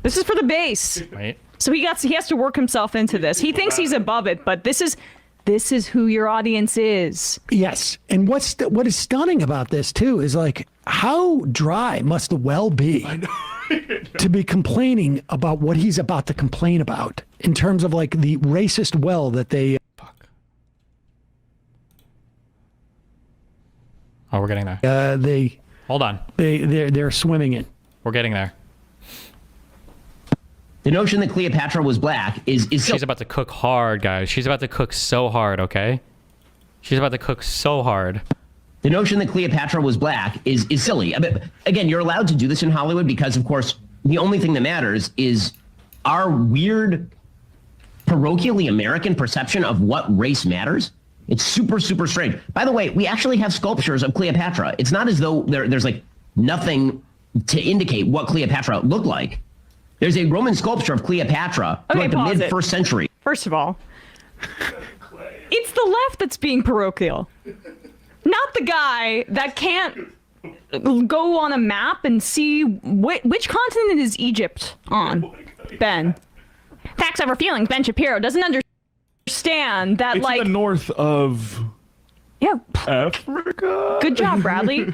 This is for the base. Right. So he has to work himself into this. He thinks he's above it, but this is who your audience is. Yes. And what is stunning about this too is like how dry must the well be to be complaining about what he's about to complain about in terms of like the racist well that they. Oh, we're getting there. Hold on. They're swimming in. We're getting there. The notion that Cleopatra was black is She's about to cook hard, guys. She's about to cook so hard, okay? She's about to cook so hard. The notion that Cleopatra was black is silly. Again, you're allowed to do this in Hollywood because, of course, the only thing that matters is our weird, parochially American perception of what race matters. It's super, super strange. By the way, we actually have sculptures of Cleopatra. It's not as though there's like nothing to indicate what Cleopatra looked like. There's a Roman sculpture of Cleopatra from like the mid-1st century. First of all, it's the left that's being parochial. Not the guy that can't go on a map and see which continent is Egypt on, Ben. Facts over feelings. Ben Shapiro doesn't understand that, It's like, in the north of Africa. Good job, Bradley.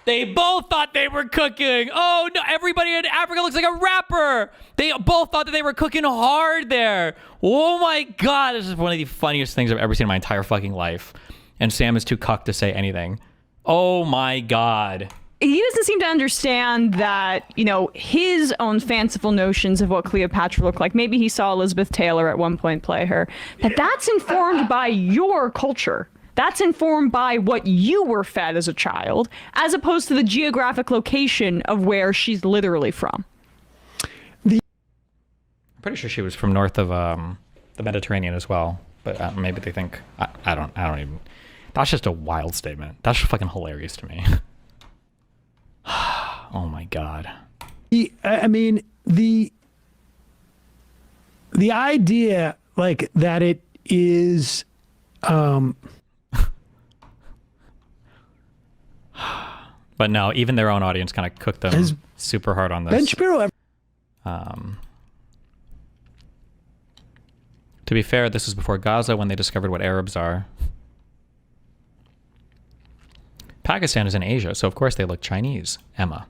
They both thought they were cooking. Oh no, everybody in Africa looks like a rapper. They both thought that they were cooking hard there. Oh my God, this is one of the funniest things I've ever seen in my entire fucking life. And Sam is too cucked to say anything. Oh my God. He doesn't seem to understand that, his own fanciful notions of what Cleopatra looked like. Maybe he saw Elizabeth Taylor at one point play her. But that's informed by your culture. That's informed by what you were fed as a child, as opposed to the geographic location of where she's literally from. I'm pretty sure she was from north of the Mediterranean as well, but maybe they think I don't even. That's just a wild statement. That's just fucking hilarious to me. Oh my God. I mean the idea like that it is. But no, even their own audience kind of cooked them super hard on this. Ben Shapiro. To be fair, this was before Gaza when they discovered what Arabs are. Pakistan is in Asia, so of course they look Chinese, Emma.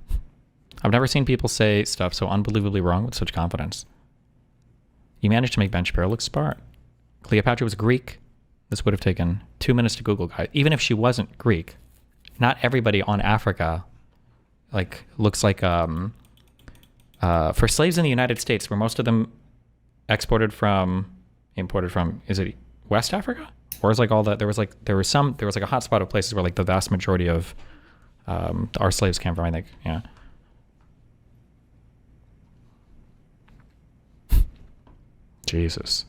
I've never seen people say stuff so unbelievably wrong with such confidence. You managed to make Ben Shapiro look smart. Cleopatra was Greek. This would have taken 2 minutes to Google, guys. Even if she wasn't Greek, not everybody on Africa looks like for slaves in the United States, where most of them imported from, is it West Africa? Or is like all that there was like a hot spot of places where like the vast majority of our slaves came from, I think. Yeah. Jesus.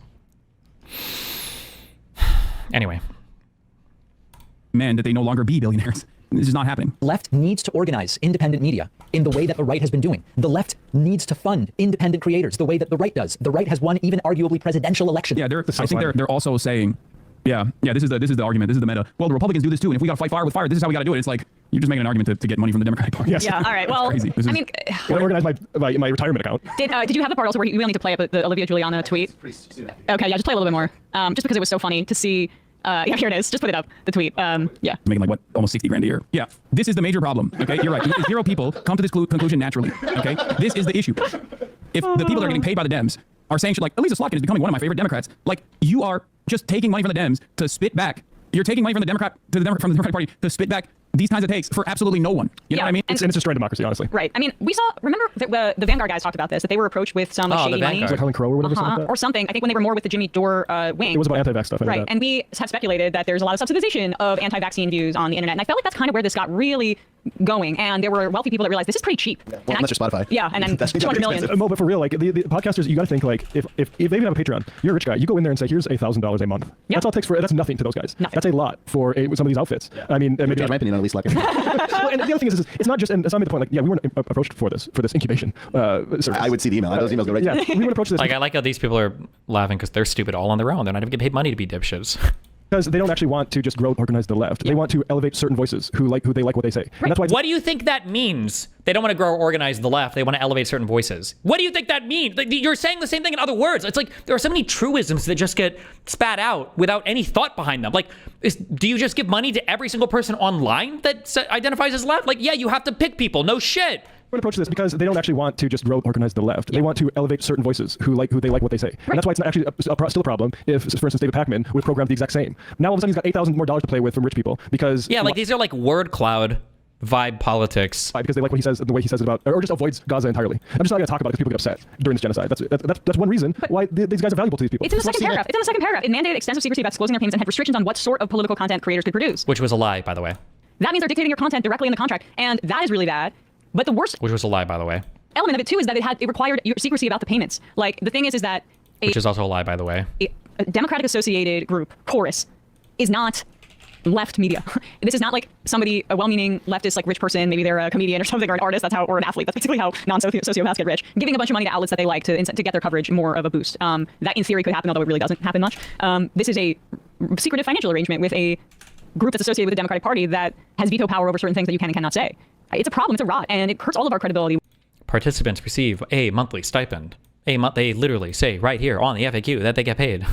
Anyway. Man, that they no longer be billionaires. This is not happening. Left needs to organize independent media in the way that the right has been doing. The left needs to fund independent creators the way that the right does. The right has won even arguably presidential election. Yeah, I think they're also saying, yeah, this is the argument. This is the meta. Well, the Republicans do this too, and if we got to fight fire with fire, this is how we got to do it. It's like you're just making an argument to get money from the Democratic Party. Yes. Yeah. All right. Well, crazy. I mean, I organize my retirement account. Did you have the part also where we don't need to play up the Olivia Giuliana tweet? Okay, yeah, just play a little bit more. Just because it was so funny to see. Yeah, here it is. Just put it up. The tweet. Yeah. Making like what, almost 60 grand a year. Yeah. This is the major problem. Okay, you're right. 0 people come to this conclusion naturally. Okay, this is the issue. If the people that are getting paid by the Dems are saying shit like Elisa Slotkin is becoming one of my favorite Democrats, like you are just taking money from the Dems to spit back. You're taking money from the Democratic Party to spit back these kinds of takes for absolutely no one. You know what I mean? And it's a strained democracy, honestly. Right. I mean, we saw. Remember the Vanguard guys talked about this. That they were approached with some shady money. Was it Helen Crow or whatever, something like that? Or something. I think when they were more with the Jimmy Dore wing. It was about anti-vax stuff. Right. And we have speculated that there's a lot of subsidization of anti-vaccine views on the internet, and I felt like that's kind of where this got really going. And there were wealthy people that realized this is pretty cheap. Well, unless you're Spotify. Yeah, and then 200 million. No, but for real, like the podcasters, you got to think like if they even have a Patreon, you're a rich guy. You go in there and say, here's $1,000 a month. Yeah. That's all it takes for. That's nothing to those guys. Nothing. That's a lot for some of these outfits. Yeah. I mean, maybe my opinion on Elise Slotkin. Well, and the other thing is it's not just, and that's not made the point. Like, yeah, we weren't approached for this incubation service. I would see the email. Those emails go right to me. We weren't approached this. Like, I like how these people are laughing because they're stupid all on their own. They're not even getting paid money to be dipshits. Because they don't actually want to just grow organize the left. Yeah. They want to elevate certain voices who they like what they say. Right. And that's why. What do you think that means? They don't want to grow or organize the left. They want to elevate certain voices. What do you think that means? Like, you're saying the same thing in other words. It's like there are so many truisms that just get spat out without any thought behind them. Like, do you just give money to every single person online that identifies as left? Like, yeah, you have to pick people. No shit. We're going to approach this because they don't actually want to just grow organize the left. They want to elevate certain voices who they like what they say. Right. And that's why it's not actually still a problem if, for instance, David Pakman was programmed the exact same. Now all of a sudden he's got $8,000 more to play with from rich people because these are like word cloud vibe politics. Because they like what he says, the way he says it about, or just avoids Gaza entirely. I'm just not going to talk about it because people get upset during this genocide. That's one reason why these guys are valuable to these people. It's in the second paragraph. It's in the second paragraph. It mandated extensive secrecy about disclosing their payments and had restrictions on what sort of political content creators could produce. Which was a lie, by the way. That means they're dictating your content directly in the contract, and that is really bad. But the worst, which was a lie, by the way, element of it too is that it required your secrecy about the payments. Like the thing is that which is also a lie, by the way. A Democratic associated group, Chorus, is not left media. This is not like somebody, a well-meaning leftist, like rich person, maybe they're a comedian or something, or an artist. That's how, or an athlete. That's basically how non-sociopaths get rich. Giving a bunch of money to outlets that they like to get their coverage more of a boost. That in theory could happen, although it really doesn't happen much. This is a secretive financial arrangement with a group that's associated with the Democratic Party that has veto power over certain things that you can and cannot say. It's a problem. It's a rot, and it hurts all of our credibility. Participants receive a monthly stipend. They literally say right here on the FAQ that they get paid.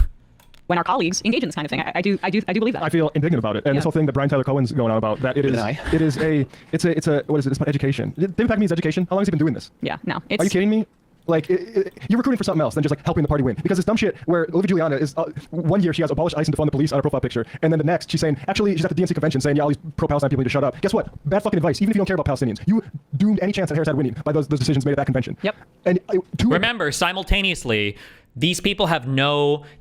When our colleagues engage in this kind of thing, I do believe that. I feel indignant about it, and this whole thing that Brian Tyler Cohen's going on about that it's what is it? It's not education. David Pakman means education. How long has he been doing this? Yeah, no. Are you kidding me? Like, you're recruiting for something else than just like helping the party win. Because it's dumb shit where Olivia Giuliana is, one year she has abolished ICE and defund the police on her profile picture, and then the next she's saying, actually, she's at the DNC convention saying, yeah, all these pro-Palestine people need to shut up. Guess what? Bad fucking advice. Even if you don't care about Palestinians, you doomed any chance that Harris had winning by those decisions made at that convention. Yep. And remember, simultaneously, these people have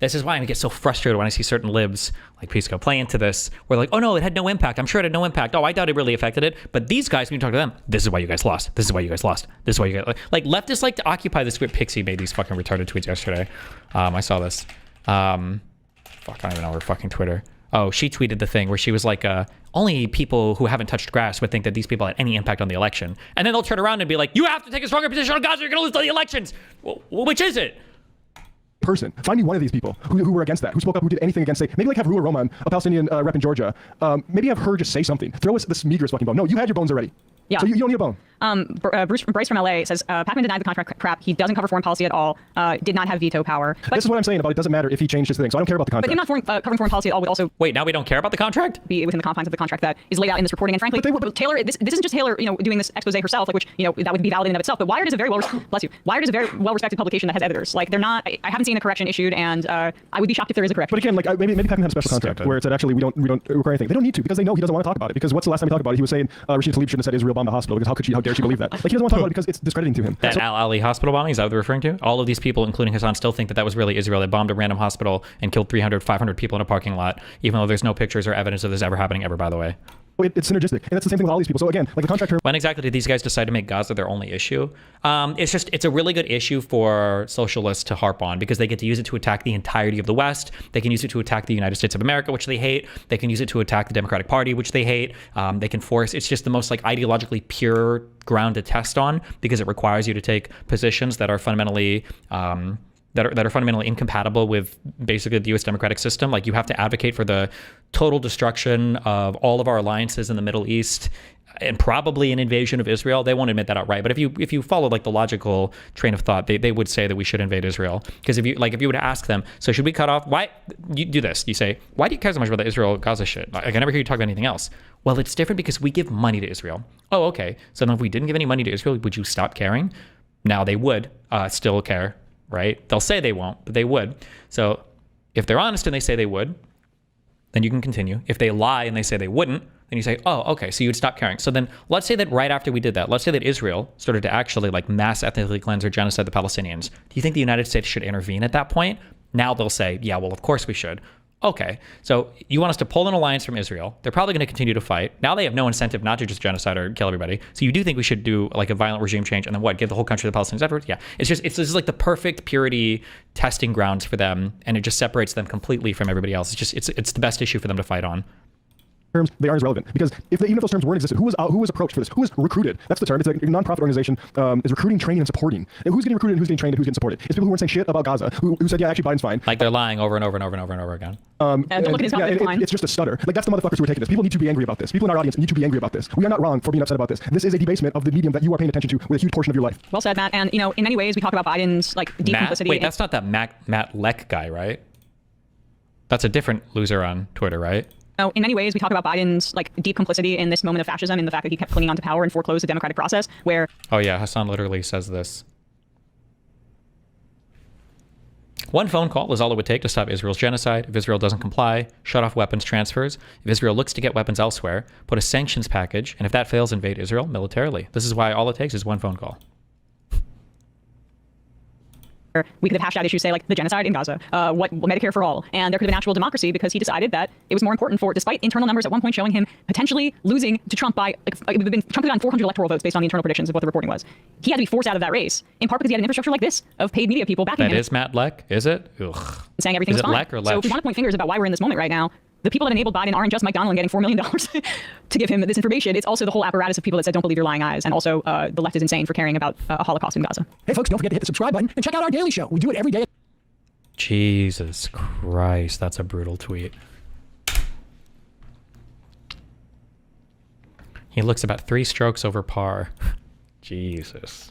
this is why I get so frustrated when I see certain libs like Pisco play into this, where like, oh no, it had no impact. I'm sure it had no impact. Oh, I doubt it really affected it. But these guys, when you talk to them, this is why you guys lost. This is why you guys lost. This is why you guys like leftists like to occupy the script. Pixie made these fucking retarded tweets yesterday. I saw this. I don't even know her fucking Twitter. Oh, she tweeted the thing where she was like, only people who haven't touched grass would think that these people had any impact on the election. And then they'll turn around and be like, you have to take a stronger position on Gaza, you're gonna lose the elections. Well, which is it? Person. Find me one of these people who were against that, who spoke up, who did anything against, say, maybe like have Rula Roman, a Palestinian rep in Georgia, maybe have her just say something. Throw us this meagerest fucking bone. No, you had your bones already. Yeah. So you don't need a bone. Bryce from LA says, Pakman denied the contract crap. He doesn't cover foreign policy at all. Did not have veto power. But this is what I'm saying about it doesn't matter if he changed his thing. So I don't care about the contract. But him not covering foreign policy at all would also... Wait, now we don't care about the contract? Be within the confines of the contract that is laid out in this reporting. And frankly, Taylor, this isn't just Taylor, doing this expose herself, like which, that would be valid in and of itself. But Wired is a very well-respected publication that has editors. Like they're not... I haven't seen a correction issued, and I would be shocked if there is a correction. But again, like maybe Pakman had a special contract where it said actually we don't require anything. They don't need to because they know he doesn't want to talk about it. Because what's the last time he talked about it? He was saying Rashida Tlaib shouldn't have said Israel bombed the hospital because how dare she believe that? Like he doesn't want to talk about it because it's discrediting to him. That Al Ali hospital bombing, is that what they're referring to? All of these people, including Hassan, still think that was really Israel that bombed a random hospital and killed 300, 500 people in a parking lot, even though there's no pictures or evidence of this ever happening ever, by the way. it's synergistic, and that's the same thing with all these people. So again, like the contract term. When exactly did these guys decide to make Gaza their only issue? It's a really good issue for socialists to harp on because they get to use it to attack the entirety of the West. They can use it to attack the United States of America, which they hate. They can use it to attack the Democratic Party, which they hate. They can force. It's just the most like ideologically pure ground to test on because it requires you to take positions that are fundamentally that are fundamentally incompatible with basically the U.S. democratic system. Like you have to advocate for the total destruction of all of our alliances in the Middle East and probably an invasion of Israel. They won't admit that outright, but if you follow like the logical train of thought, they would say that we should invade Israel. Because if you would ask them, so should we cut off? Why you do this? You say, why do you care so much about the Israel Gaza shit? Like, I never hear you talk about anything else. Well, it's different because we give money to Israel. Oh, okay. So then if we didn't give any money to Israel, would you stop caring? Now they would still care. Right? They'll say they won't, but they would. So if they're honest and they say they would, then you can continue. If they lie and they say they wouldn't, then you say, oh, okay, so you'd stop caring. So then let's say that right after we did that, let's say that Israel started to actually like mass ethnically cleanse or genocide the Palestinians. Do you think the United States should intervene at that point? Now they'll say, yeah, well, of course we should. Okay, so you want us to pull an alliance from Israel. They're probably going to continue to fight. Now they have no incentive not to just genocide or kill everybody. So you do think we should do like a violent regime change and then what? Give the whole country to the Palestinians afterwards? Yeah, it's just like the perfect purity testing grounds for them, and it just separates them completely from everybody else. It's the best issue for them to fight on. Terms, they aren't as relevant because even if those terms weren't existed, who was approached for this? Who was recruited? That's the term. It's a nonprofit organization is recruiting, training, and supporting. And who's getting recruited and who's getting trained and who's getting supported? It's people who weren't saying shit about Gaza, who said, yeah, actually Biden's fine. Like they're lying over and over and over and over and over again. Don't look at his it's just a stutter. Like that's the motherfuckers who are taking this. People need to be angry about this. People in our audience need to be angry about this. We are not wrong for being upset about this. This is a debasement of the medium that you are paying attention to with a huge portion of your life. Well said, Matt. And in many ways, we talk about Biden's like deep complicity. Wait, that's not that Matt Leck guy, right? That's a different loser on Twitter, right? No, in many ways, we talk about Biden's like deep complicity in this moment of fascism and the fact that he kept clinging onto power and foreclosed the democratic process. Where oh yeah, Hassan literally says this. One phone call is all it would take to stop Israel's genocide. If Israel doesn't comply, shut off weapons transfers. If Israel looks to get weapons elsewhere, put a sanctions package, and if that fails, invade Israel militarily. This is why all it takes is one phone call. we could have hashed out issues, say like the genocide in Gaza, what Medicare for all, and there could have been actual democracy because he decided that it was more important for, despite internal numbers at one point showing him potentially losing to Trump by, Trump had gotten 400 electoral votes based on the internal predictions of what the reporting was. He had to be forced out of that race, in part because he had an infrastructure like this of paid media people backing him. That is Matt Leck, is it? Ugh. Saying everything was fine. Leck or Lech? So if we want to point fingers about why we're in this moment right now, the people that enabled Biden aren't just Mike Donald getting $4 million to give him this information. It's also the whole apparatus of people that said, don't believe your lying eyes. And also the left is insane for caring about a Holocaust in Gaza. Hey, folks, don't forget to hit the subscribe button and check out our daily show. We do it every day. Jesus Christ, that's a brutal tweet. He looks about 3 strokes over par. Jesus.